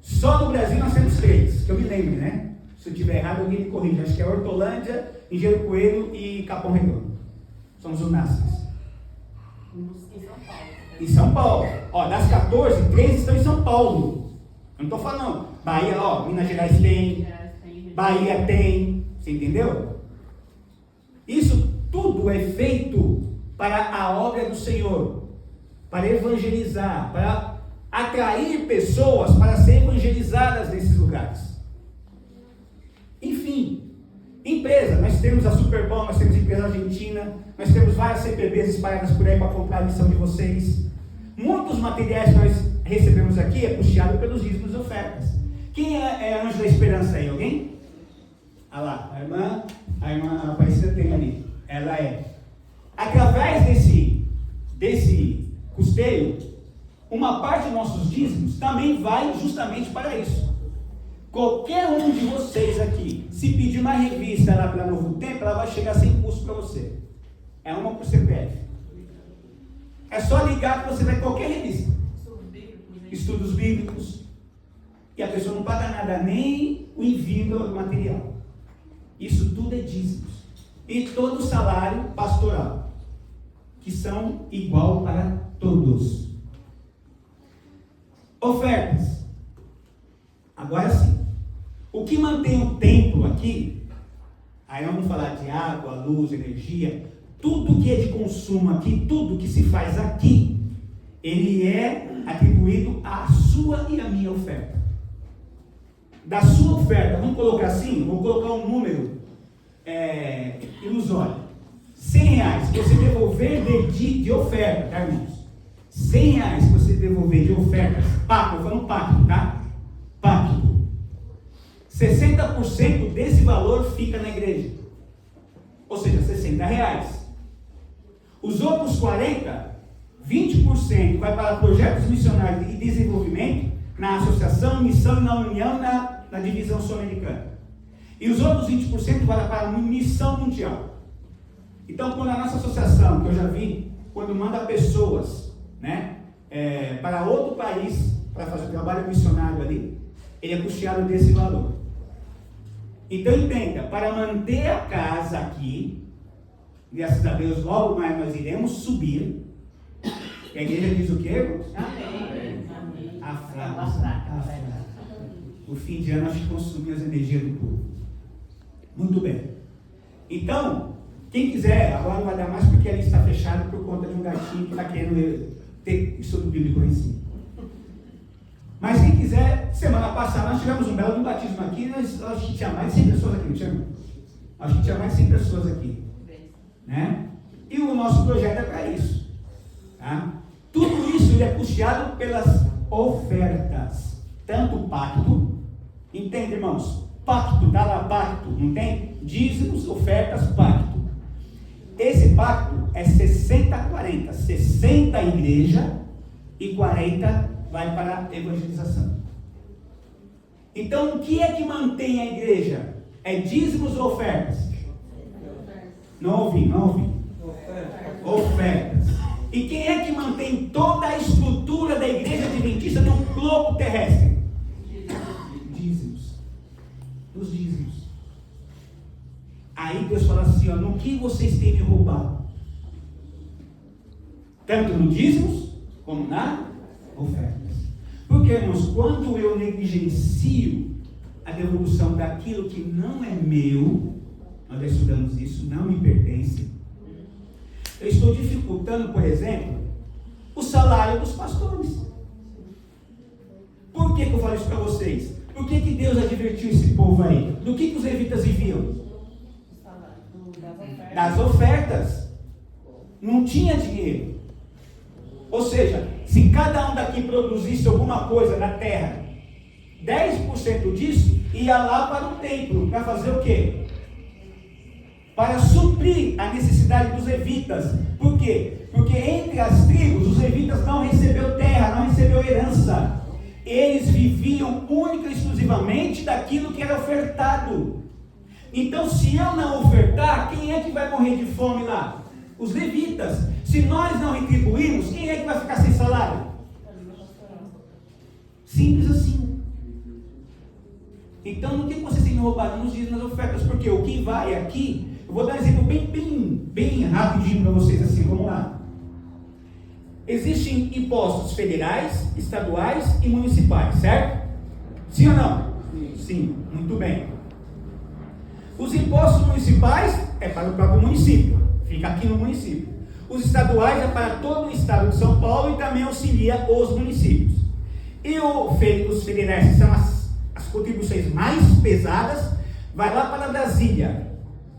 Só no Brasil nós temos 3, que eu me lembro, né? Se eu estiver errado, alguém me corrige. Acho que é Hortolândia, Engenheiro Coelho e Capão Redondo. São os UNASPs. Em São Paulo. Ó, das 14, 3 estão em São Paulo. Eu não estou falando. Bahia, Minas Gerais tem. Bahia tem. Você entendeu? Isso tudo é feito para a obra do Senhor. Para evangelizar. Para atrair pessoas para serem evangelizadas nesses lugares. Enfim, empresa, nós temos a Superbom, nós temos a empresa argentina, nós temos várias CPBs espalhadas por aí para comprar a missão de vocês. Muitos materiais que nós recebemos aqui é puxado pelos dízimos e ofertas. Quem é anjo da esperança aí? Alguém? Ah lá, a irmã Aparecida tem ali. Ela é. Através desse custeio, uma parte dos nossos dízimos também vai justamente para isso. Qualquer um de vocês aqui, se pedir uma revista lá para Novo Tempo, ela vai chegar sem custo para você. É uma por CPF. É só ligar que você vai qualquer revista. Estudos bíblicos. e a pessoa não paga nada, nem o envio do material. Isso tudo é dízimos. E todo o salário pastoral, que são igual para todos. Ofertas. Agora sim. O que mantém o templo aqui, aí vamos falar de água, luz, energia, tudo que é de consumo aqui, tudo que se faz aqui, ele é atribuído à sua e à minha oferta. Da sua oferta, vamos colocar assim, vou colocar um número ilusório. R$100 que você devolver de oferta, tá, irmãos? R$100 que você devolver de ofertas, pacto, eu falo pacto, tá? Pacto. 60% desse valor fica na igreja. Ou seja, R$60. Os outros 40%, 20% vai para projetos missionários e desenvolvimento na associação, missão e na união na divisão sul-americana. E os outros 20% vai para a missão mundial. Então, quando a nossa associação, que eu já vi, quando manda pessoas, né, para outro país, para fazer o trabalho missionário ali, ele é custeado desse valor. Então, entenda, para manter a casa aqui, graças a Deus, logo mais nós iremos subir. E a igreja diz o quê? Amém. A frase. O fim de ano nós consumimos as energias do povo. Muito bem. Então, quem quiser, agora não vai dar mais porque ali está fechado por conta de um gatinho que está querendo ter estudo bíblico em si. Mas quem quiser, semana passada nós tivemos um belo batismo aqui, acho que tinha mais de 100 pessoas aqui, não tinha? Acho que tinha mais de 100 pessoas aqui. Né? E o nosso projeto é para isso. Tá? Tudo isso ele é custeado pelas ofertas. Tanto o pacto, entende, irmãos? Pacto, dá lá pacto, não tem? Dízimos, ofertas, pacto. Esse pacto é 60-40. 60 a igreja e 40 vai para a evangelização. Então, o que é que mantém a igreja? É dízimos ou ofertas? Não ouvi. Ofertas. E quem é que mantém toda a estrutura da igreja adventista no globo terrestre? Dízimos. Os dízimos. Aí Deus fala assim, ó, no que vocês têm me roubado? Tanto no dízimos, como na ofertas. Porque, irmãos, quando eu negligencio a devolução daquilo que não é meu, nós já estudamos isso, não me pertence, eu estou dificultando, por exemplo, o salário dos pastores. Por que eu falo isso para vocês? Por que Deus advertiu esse povo aí? Do que os levitas viviam? Das ofertas. Não tinha dinheiro. Ou seja, se cada um daqui produzisse alguma coisa na terra, 10% disso ia lá para o templo, para fazer o quê? Para suprir a necessidade dos levitas. Por quê? Porque entre as tribos, os levitas não receberam terra, não receberam herança. Eles viviam única e exclusivamente daquilo que era ofertado. Então, se eu não ofertar, quem é que vai morrer de fome lá? Os levitas. Se nós não retribuirmos, quem é que vai ficar sem salário? Simples assim. Então, no que vocês têm me roubado? Nos dias nas ofertas. Porque o que vai aqui, eu vou dar um exemplo bem rapidinho para vocês assim, vamos lá. Existem impostos federais, estaduais e municipais, certo? Sim ou não? Sim, muito bem. Os impostos municipais é para o próprio município, fica aqui no município. Os estaduais é para todo o estado de São Paulo e também auxilia os municípios. E os federais, que são as contribuições mais pesadas, vai lá para Brasília,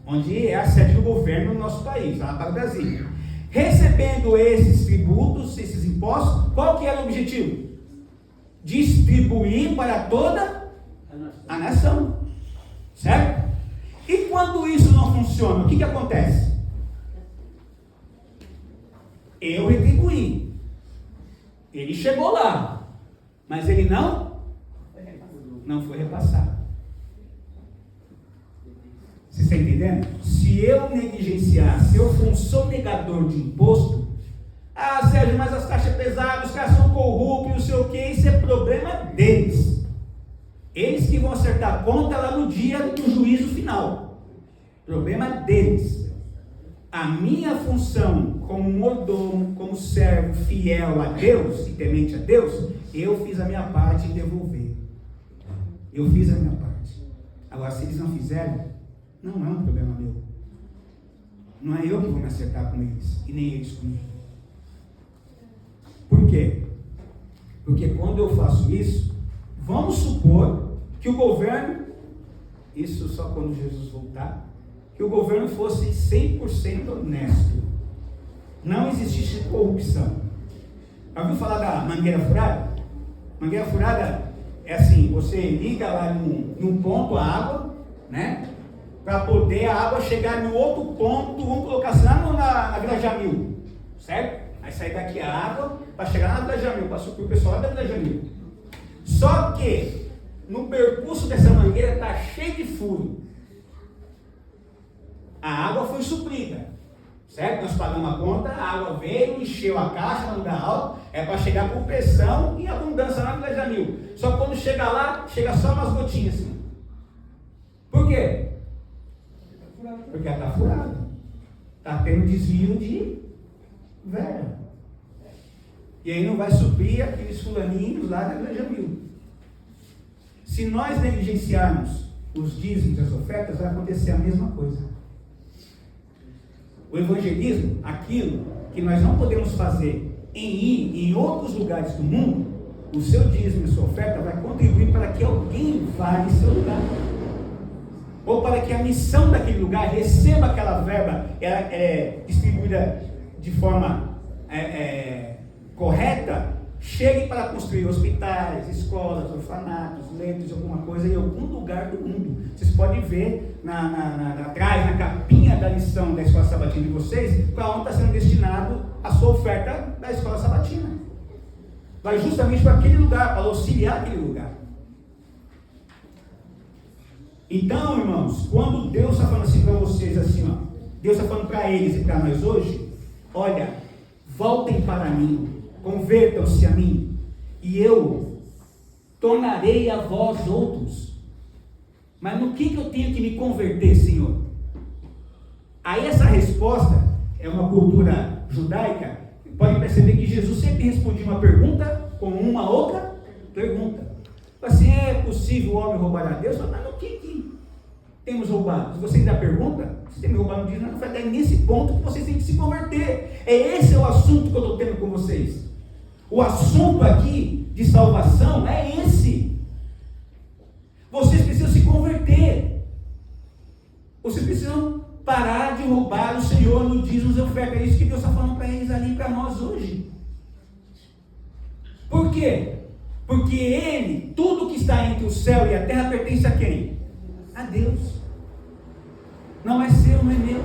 onde é a sede do governo no nosso país, lá para Brasília. Recebendo esses tributos, esses impostos, qual que era o objetivo? Distribuir para toda a nação. Certo? E quando isso não funciona, o que acontece? Eu retribuí. Ele chegou lá, mas ele não foi repassado. Você está entendendo? Se eu negligenciar, se eu for um sonegador de imposto, Sérgio, mas as taxas pesadas, os caras são corruptos, não sei o que, isso é problema deles. Eles que vão acertar a conta lá no dia do juízo final. Problema deles. A minha função como mordomo, como servo fiel a Deus e temente a Deus, eu fiz a minha parte em devolver. Eu fiz a minha parte. Agora, se eles não fizerem, não é um problema meu. Não é eu que vou me acertar com eles, e nem eles comigo. Por quê? Porque quando eu faço isso, vamos supor que o governo, isso só quando Jesus voltar, que o governo fosse 100% honesto. Não existisse corrupção. Já ouviu falar da mangueira furada? Mangueira furada é assim, você liga lá num ponto a água, né? Para poder a água chegar no outro ponto, vamos colocar assim, lá na Vila Jamil, certo? Aí sai daqui a água para chegar na Vila Jamil, passou para o pessoal lá da Vila Jamil. Só que no percurso dessa mangueira está cheio de furo. A água foi suprida, certo? Nós pagamos a conta, a água veio, encheu a caixa no lugar alto, é para chegar com pressão e abundância lá na Vila Jamil. Só que quando chega lá, chega só umas gotinhas assim. Por quê? Porque ela está furada. Está tendo desvio de verba. E aí não vai suprir aqueles fulaninhos lá da Vila Jamil. Se nós negligenciarmos os dízimos e as ofertas, vai acontecer a mesma coisa. O evangelismo, aquilo que nós não podemos fazer em ir em outros lugares do mundo, o seu dízimo e a sua oferta vai contribuir para que alguém vá em seu lugar. Ou para que a missão daquele lugar receba aquela verba distribuída de forma correta, chegue para construir hospitais, escolas, orfanatos, leitos, alguma coisa em algum lugar do mundo. Vocês podem ver atrás, na capinha da lição da escola sabatina de vocês, para onde está sendo destinado a sua oferta da escola sabatina. Vai justamente para aquele lugar, para auxiliar aquele lugar. Então, irmãos, quando Deus está falando assim para vocês, assim, ó, Deus está falando para eles e para nós hoje, olha, voltem para mim, convertam-se a mim, e eu tornarei a vós outros. Mas no que eu tenho que me converter, Senhor? Aí essa resposta é uma cultura judaica. Podem perceber que Jesus sempre respondia uma pergunta com uma outra pergunta. Assim, é possível o homem roubar a Deus? Mas no que temos roubado? Se você ainda pergunta, se tem me roubado no dízimo, não vai dar nesse ponto que vocês têm que se converter. Esse é o assunto que eu estou tendo com vocês. O assunto aqui de salvação é esse. Vocês precisam se converter. Vocês precisam parar de roubar o Senhor no dízimo e oferta. É isso que Deus está falando para eles ali, para nós hoje. Por quê? Porque Ele, tudo que está entre o céu e a terra pertence a quem? A Deus. Não é seu, não é meu.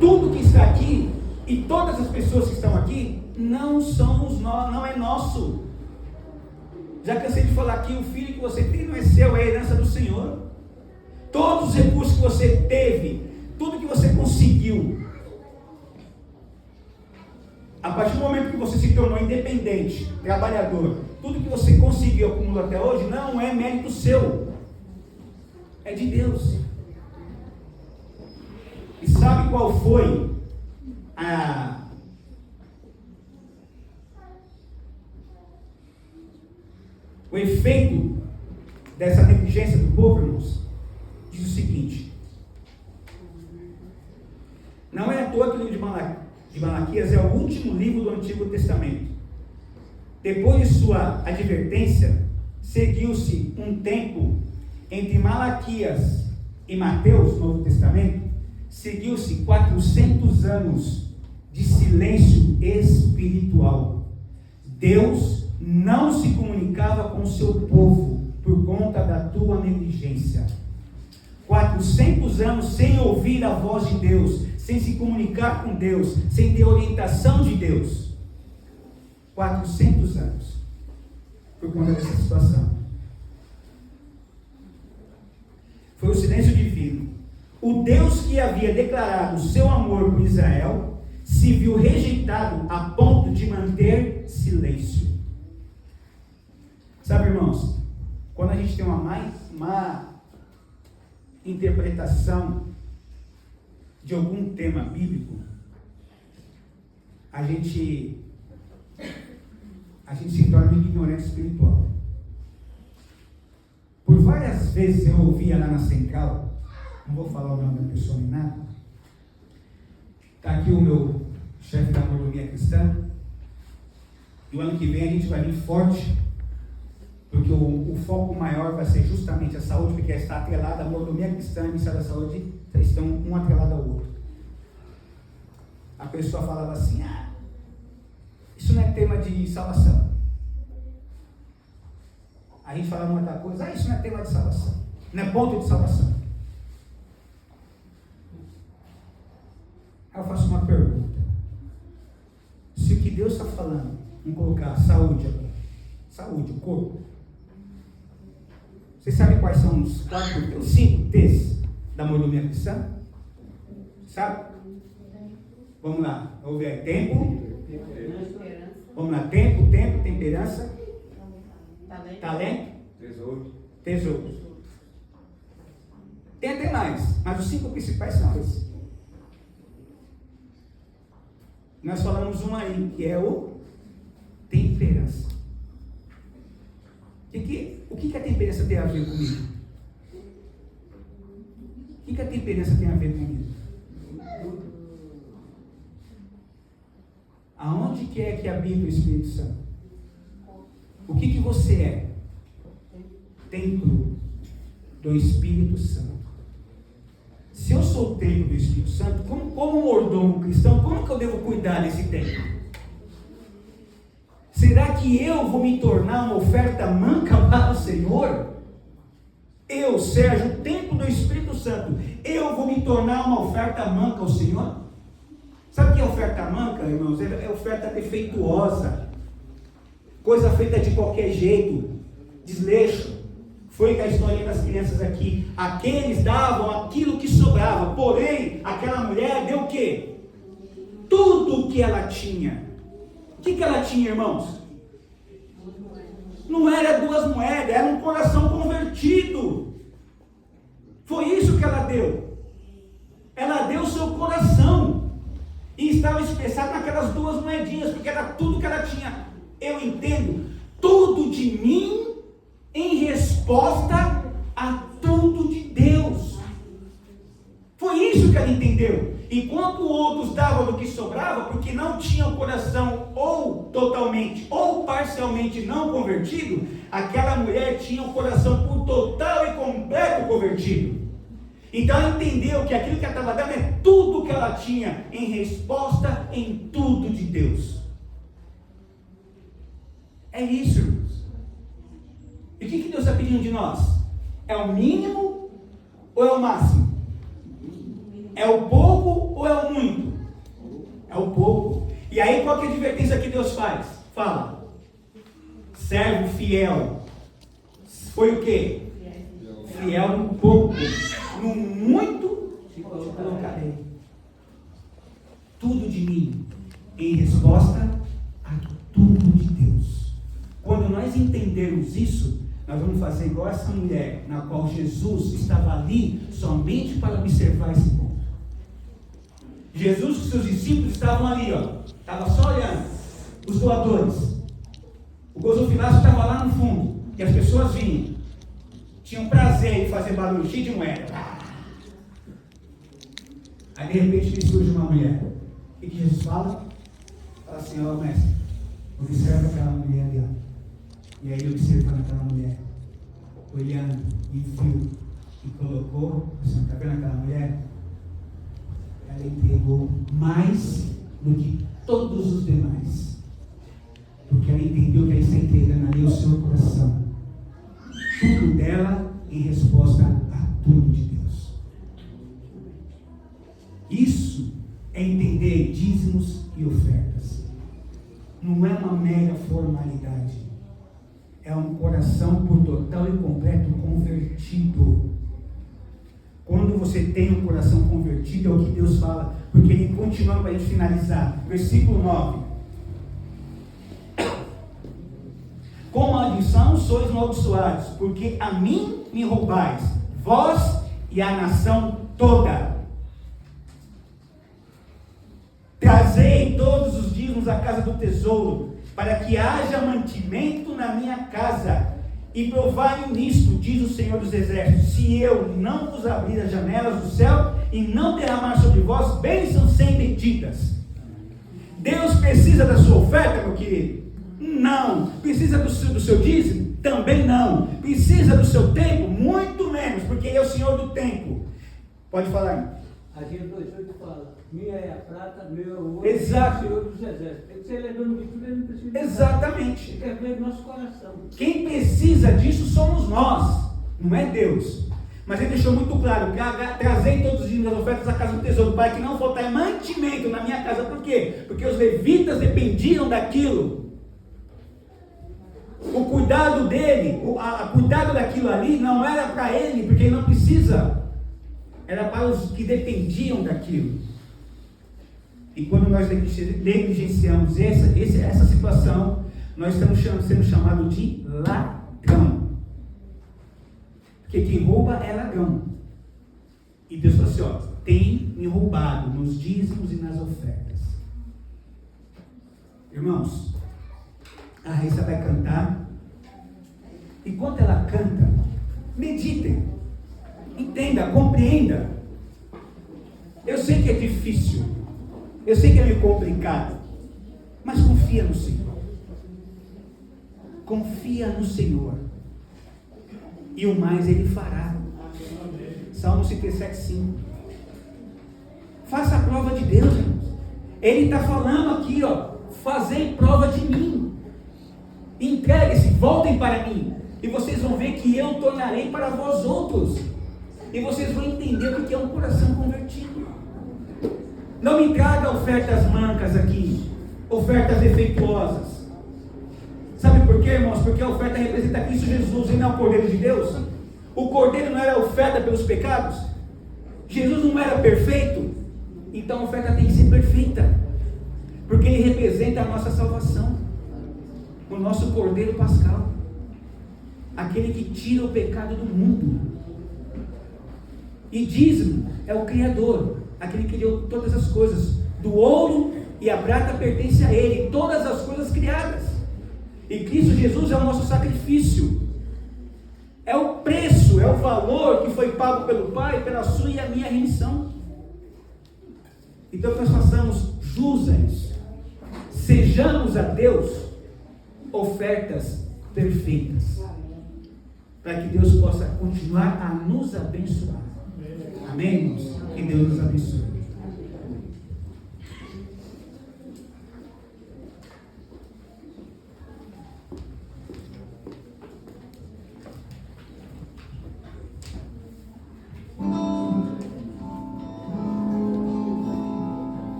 Tudo que está aqui e todas as pessoas que estão aqui não somos nós, não é nosso. Já cansei de falar aqui, o filho que você tem não é seu, é a herança do Senhor. Todos os recursos que você teve, tudo que você conseguiu, a partir do momento que você se tornou independente, trabalhador, tudo que você conseguiu acumular até hoje não é mérito seu, é de Deus. E sabe qual foi o efeito dessa negligência do povo, irmãos? Diz o seguinte: não é à toa que o livro de Malaquias é o último livro do Antigo Testamento. Depois de sua advertência, seguiu-se um tempo entre Malaquias e Mateus, Novo Testamento, seguiu-se 400 anos de silêncio espiritual. Deus não se comunicava com o seu povo por conta da tua negligência. 400 anos sem ouvir a voz de Deus, sem se comunicar com Deus, sem ter orientação de Deus. 400 anos por conta dessa situação. Foi o silêncio divino. O Deus que havia declarado o seu amor por Israel se viu rejeitado a ponto de manter silêncio. Sabe, irmãos, quando a gente tem uma má interpretação de algum tema bíblico, a gente se torna um ignorante espiritual. Por várias vezes eu ouvia lá na Central, não vou falar o nome da pessoa nem nada, está aqui o meu chefe da mordomia cristã, e o ano que vem a gente vai vir forte, porque o foco maior vai ser justamente a saúde, porque está atrelada a mordomia cristã e o Ministério da Saúde estão um atrelado ao outro. A pessoa falava assim, isso não é tema de salvação. A gente falava uma outra coisa, isso não é tema de salvação, não é ponto de salvação. Aí eu faço uma pergunta. Se o que Deus está falando, vamos colocar saúde agora, saúde, o corpo. Vocês sabem quais são os 5 T's da mordomia cristã? Sabe? Vamos lá, vamos ver aí. Tempo. Vamos lá, tempo, temperança. Talento. Tesouro. Tem até mais, mas os 5 principais são esses. Nós falamos um aí, que é o temperança. O que a temperança tem a ver comigo? O que a temperança tem a ver comigo? Aonde que é que habita o Espírito Santo? O que você é? Templo do Espírito Santo. Se eu sou o templo do Espírito Santo, como mordomo cristão, como que eu devo cuidar desse templo? Será que eu vou me tornar uma oferta manca para o Senhor? Eu, Sérgio, templo do Espírito Santo, eu vou me tornar uma oferta manca ao Senhor? Sabe o que é oferta manca, irmãos? É oferta defeituosa, coisa feita de qualquer jeito, desleixo. Foi a história das crianças aqui. Aqueles davam aquilo que sobrava, porém, aquela mulher deu o quê? Tudo o que ela tinha. O que ela tinha, irmãos? Não era 2 moedas, era um coração convertido. Foi isso que ela deu. Ela deu o seu coração. E estava expressado naquelas 2 moedinhas, porque era tudo que ela tinha. Eu entendo, tudo de mim em resposta a tudo de Deus. Foi isso que ela entendeu. Enquanto outros davam do que sobrava, porque não tinham o coração ou totalmente ou parcialmente não convertido, aquela mulher tinha o coração por total e completo convertido. Então ela entendeu que aquilo que ela estava dando é tudo que ela tinha em resposta em tudo de Deus. É isso, irmãos. E o que Deus está pedindo de nós? É o mínimo ou é o máximo? É o pouco ou é o muito? É o pouco. E aí qual que é a advertência que Deus faz? Fala. Servo fiel. Foi o quê? Fiel no pouco. No muito te colocarei. Tudo de mim em resposta a tudo de Deus. Quando nós entendermos isso, nós vamos fazer igual essa mulher, na qual Jesus estava ali somente para observar esse ponto. Jesus e seus discípulos estavam ali, estava só olhando, os doadores. O gasofilácio estava lá no fundo, e as pessoas vinham, tinham prazer em fazer barulho, cheio de moeda. Aí de repente surge uma mulher. O que Jesus fala? Fala assim, mestre, observa aquela mulher ali, E aí observando aquela mulher, olhando e viu e colocou, está vendo aquela mulher? Ela entregou mais do que todos os demais, porque ela entendeu que ela está entregando ali o seu coração, tudo dela em resposta a tudo de Deus. Isso é entender dízimos e ofertas. Não é uma mera formalidade, é um coração por total e completo convertido. Quando você tem um coração convertido, é o que Deus fala, porque Ele continua para a gente finalizar. Versículo 9. com maldição sois amaldiçoados, porque a mim me roubais, vós e a nação toda. Trazei todos os dízimos à casa do tesouro, para que haja mantimento na minha casa, e provai nisto, diz o Senhor dos Exércitos, se eu não vos abrir as janelas do céu, e não derramar sobre vós bênçãos sem medidas. Deus precisa da sua oferta, meu querido? Não. Precisa do seu dízimo? Também não. Precisa do seu tempo? Muito menos, porque Ele é o Senhor do tempo. Pode falar. Ageu 2:8 fala, minha é a prata, meu é o ouro, Exato. Senhor dos exércitos. Tem que ser lembrando de tudo, ele não precisa. Exatamente. Ele quer ver nosso coração. Quem precisa disso somos nós, não é Deus. Mas Ele deixou muito claro, trazei todos os dízimos das ofertas à casa do tesouro, para que não faltar mantimento na minha casa. Por quê? Porque os levitas dependiam daquilo. O cuidado dele, o cuidado daquilo ali não era para ele, porque ele não precisa. Era para os que dependiam daquilo. E quando nós negligenciamos essa situação, nós estamos sendo chamados de ladrão. Porque quem rouba é ladrão. E Deus falou assim, ó, tem me roubado nos dízimos e nas ofertas. Irmãos, a Raíssa vai cantar. Enquanto ela canta, meditem, entenda, compreenda. Eu sei que é difícil, eu sei que é meio complicado, mas confia no Senhor. Confia no Senhor. E o mais Ele fará. Salmo 57:5. Faça a prova de Deus, irmãos. Ele está falando aqui, ó, fazei prova de mim. Entregue-se, voltem para mim. E vocês vão ver que eu tornarei para vós outros. E vocês vão entender o que é um coração convertido. Não me traga ofertas mancas aqui, ofertas defeituosas. Sabe por quê, irmãos? Porque a oferta representa Cristo Jesus e não o Cordeiro de Deus. O Cordeiro não era oferta pelos pecados. Jesus não era perfeito. Então a oferta tem que ser perfeita, porque ele representa a nossa salvação. O nosso Cordeiro Pascal, aquele que tira o pecado do mundo. E dízimo é o Criador, aquele que criou todas as coisas. Do ouro e a prata pertence a Ele, todas as coisas criadas. E Cristo Jesus é o nosso sacrifício. É o preço, é o valor que foi pago pelo Pai pela sua e a minha remissão. Então que nós façamos jus a isso. Sejamos a Deus ofertas perfeitas, para que Deus possa continuar a nos abençoar. Amém, irmãos? Que Deus nos abençoe.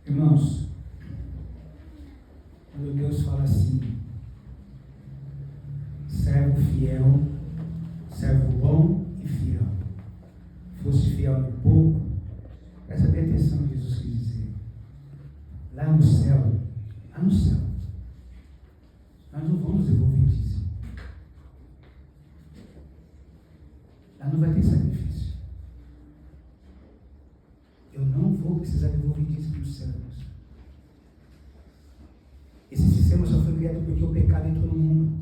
Irmãos, quando Deus fala assim, servo fiel, servo bom e fiel, fosse fiel no pouco, presta bem atenção no que Jesus quis dizer. Lá no céu, nós não vamos devolver dízimo. Lá não vai ter sacrifício. Eu não vou precisar devolver dízimo para os céus. Esse sistema só foi criado porque o pecado entrou no mundo.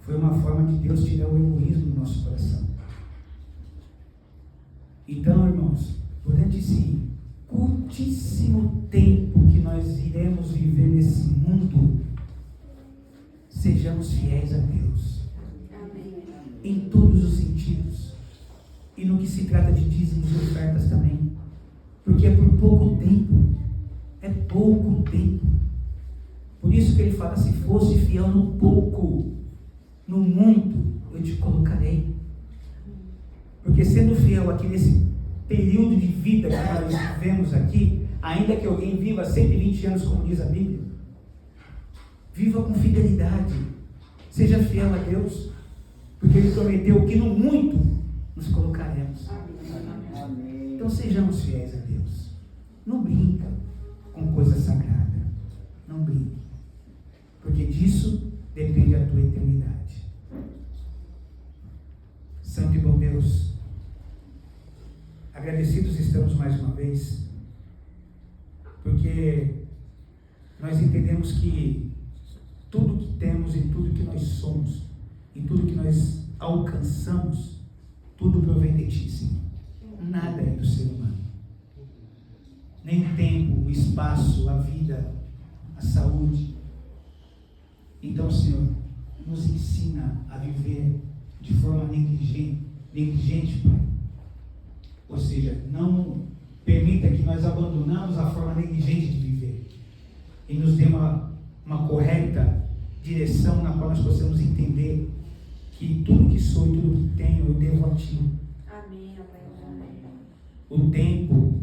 Foi uma forma de Deus tirar o egoísmo do nosso coração. Então, irmãos, durante esse curtíssimo tempo que nós iremos viver nesse mundo, sejamos fiéis a Deus. Amém. Em todos os sentidos. E no que se trata de dízimos e ofertas também. Porque é por pouco tempo. É pouco tempo. Por isso que ele fala, se fosse fiel no pouco, no muito eu te colocarei. Porque sendo fiel aqui nesse período de vida que nós vivemos aqui, ainda que alguém viva 120 anos, como diz a Bíblia, viva com fidelidade. Seja fiel a Deus. Porque ele prometeu que no muito nos colocaremos. Então sejamos fiéis a Deus. Não brinca com coisa sagrada. Não brinque. Porque disso depende a tua eternidade. Santo e bom Deus, agradecidos estamos mais uma vez, porque nós entendemos que tudo que temos e tudo que nós somos e tudo que nós alcançamos, tudo provém de Ti, Senhor. Nada é do ser humano. Nem o tempo, o espaço, a vida, a saúde. Então, Senhor, nos ensina a viver de forma negligente, Pai. Ou seja, não permita que nós abandonamos a forma negligente de viver. E nos dê uma correta direção na qual nós possamos entender que tudo que sou e tudo que tenho eu devo a Ti. Amém. O tempo,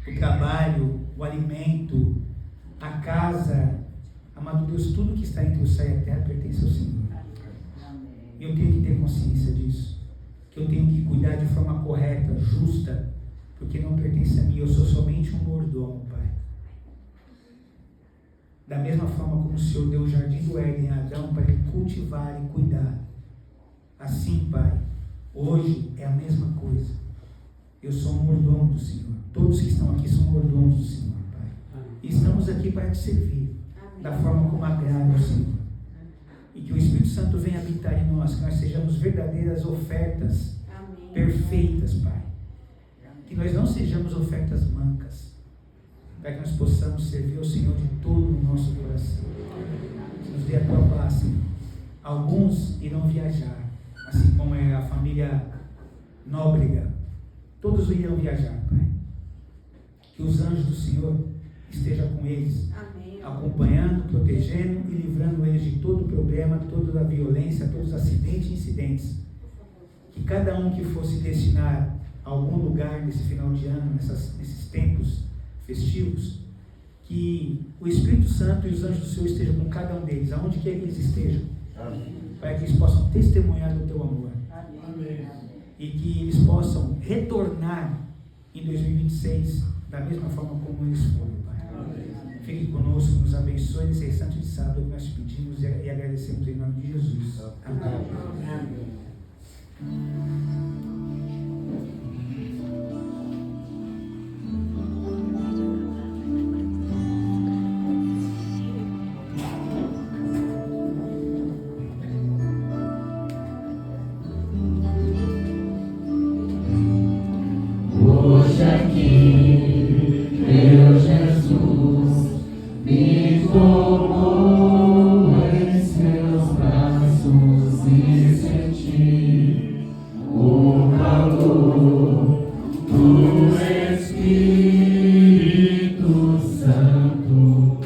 o trabalho, o alimento, a casa, amado Deus, tudo que está entre o céu e a terra pertence ao Senhor. E eu tenho que ter consciência disso, que eu tenho que cuidar de forma correta, justa, porque não pertence a mim, eu sou somente um mordomo, Pai. Da mesma forma como o Senhor deu o jardim do Éden a Adão para ele cultivar e cuidar, assim, Pai, hoje é a mesma coisa. Eu sou um mordomo do Senhor. Todos que estão aqui são mordomos do Senhor, Pai. E estamos aqui para te servir da forma como agrada ao Senhor. E que o Espírito Santo venha habitar em nós, que nós sejamos verdadeiras ofertas perfeitas, Pai. Que nós não sejamos ofertas mancas, para que nós possamos servir ao Senhor de todo o nosso coração. Nos dê a tua paz, Senhor. Alguns irão viajar, assim como é a família Nóbrega. Todos irão viajar, Pai. Que os anjos do Senhor estejam com eles, acompanhando, protegendo e livrando eles de todo problema, toda a violência, todos os acidentes e incidentes. Que cada um que fosse destinar a algum lugar nesse final de ano, nesses tempos festivos, que o Espírito Santo e os anjos do Senhor estejam com cada um deles, aonde quer que eles estejam, para que eles possam testemunhar do teu amor. Amém. E que eles possam retornar em 2026 da mesma forma como eles foram, Pai. Fique conosco, nos abençoe nesse instante de sábado que nós te pedimos e agradecemos em nome de Jesus. Amém. Hoje aqui, meu Jesus me tomou em seus braços e senti o calor do Espírito Santo.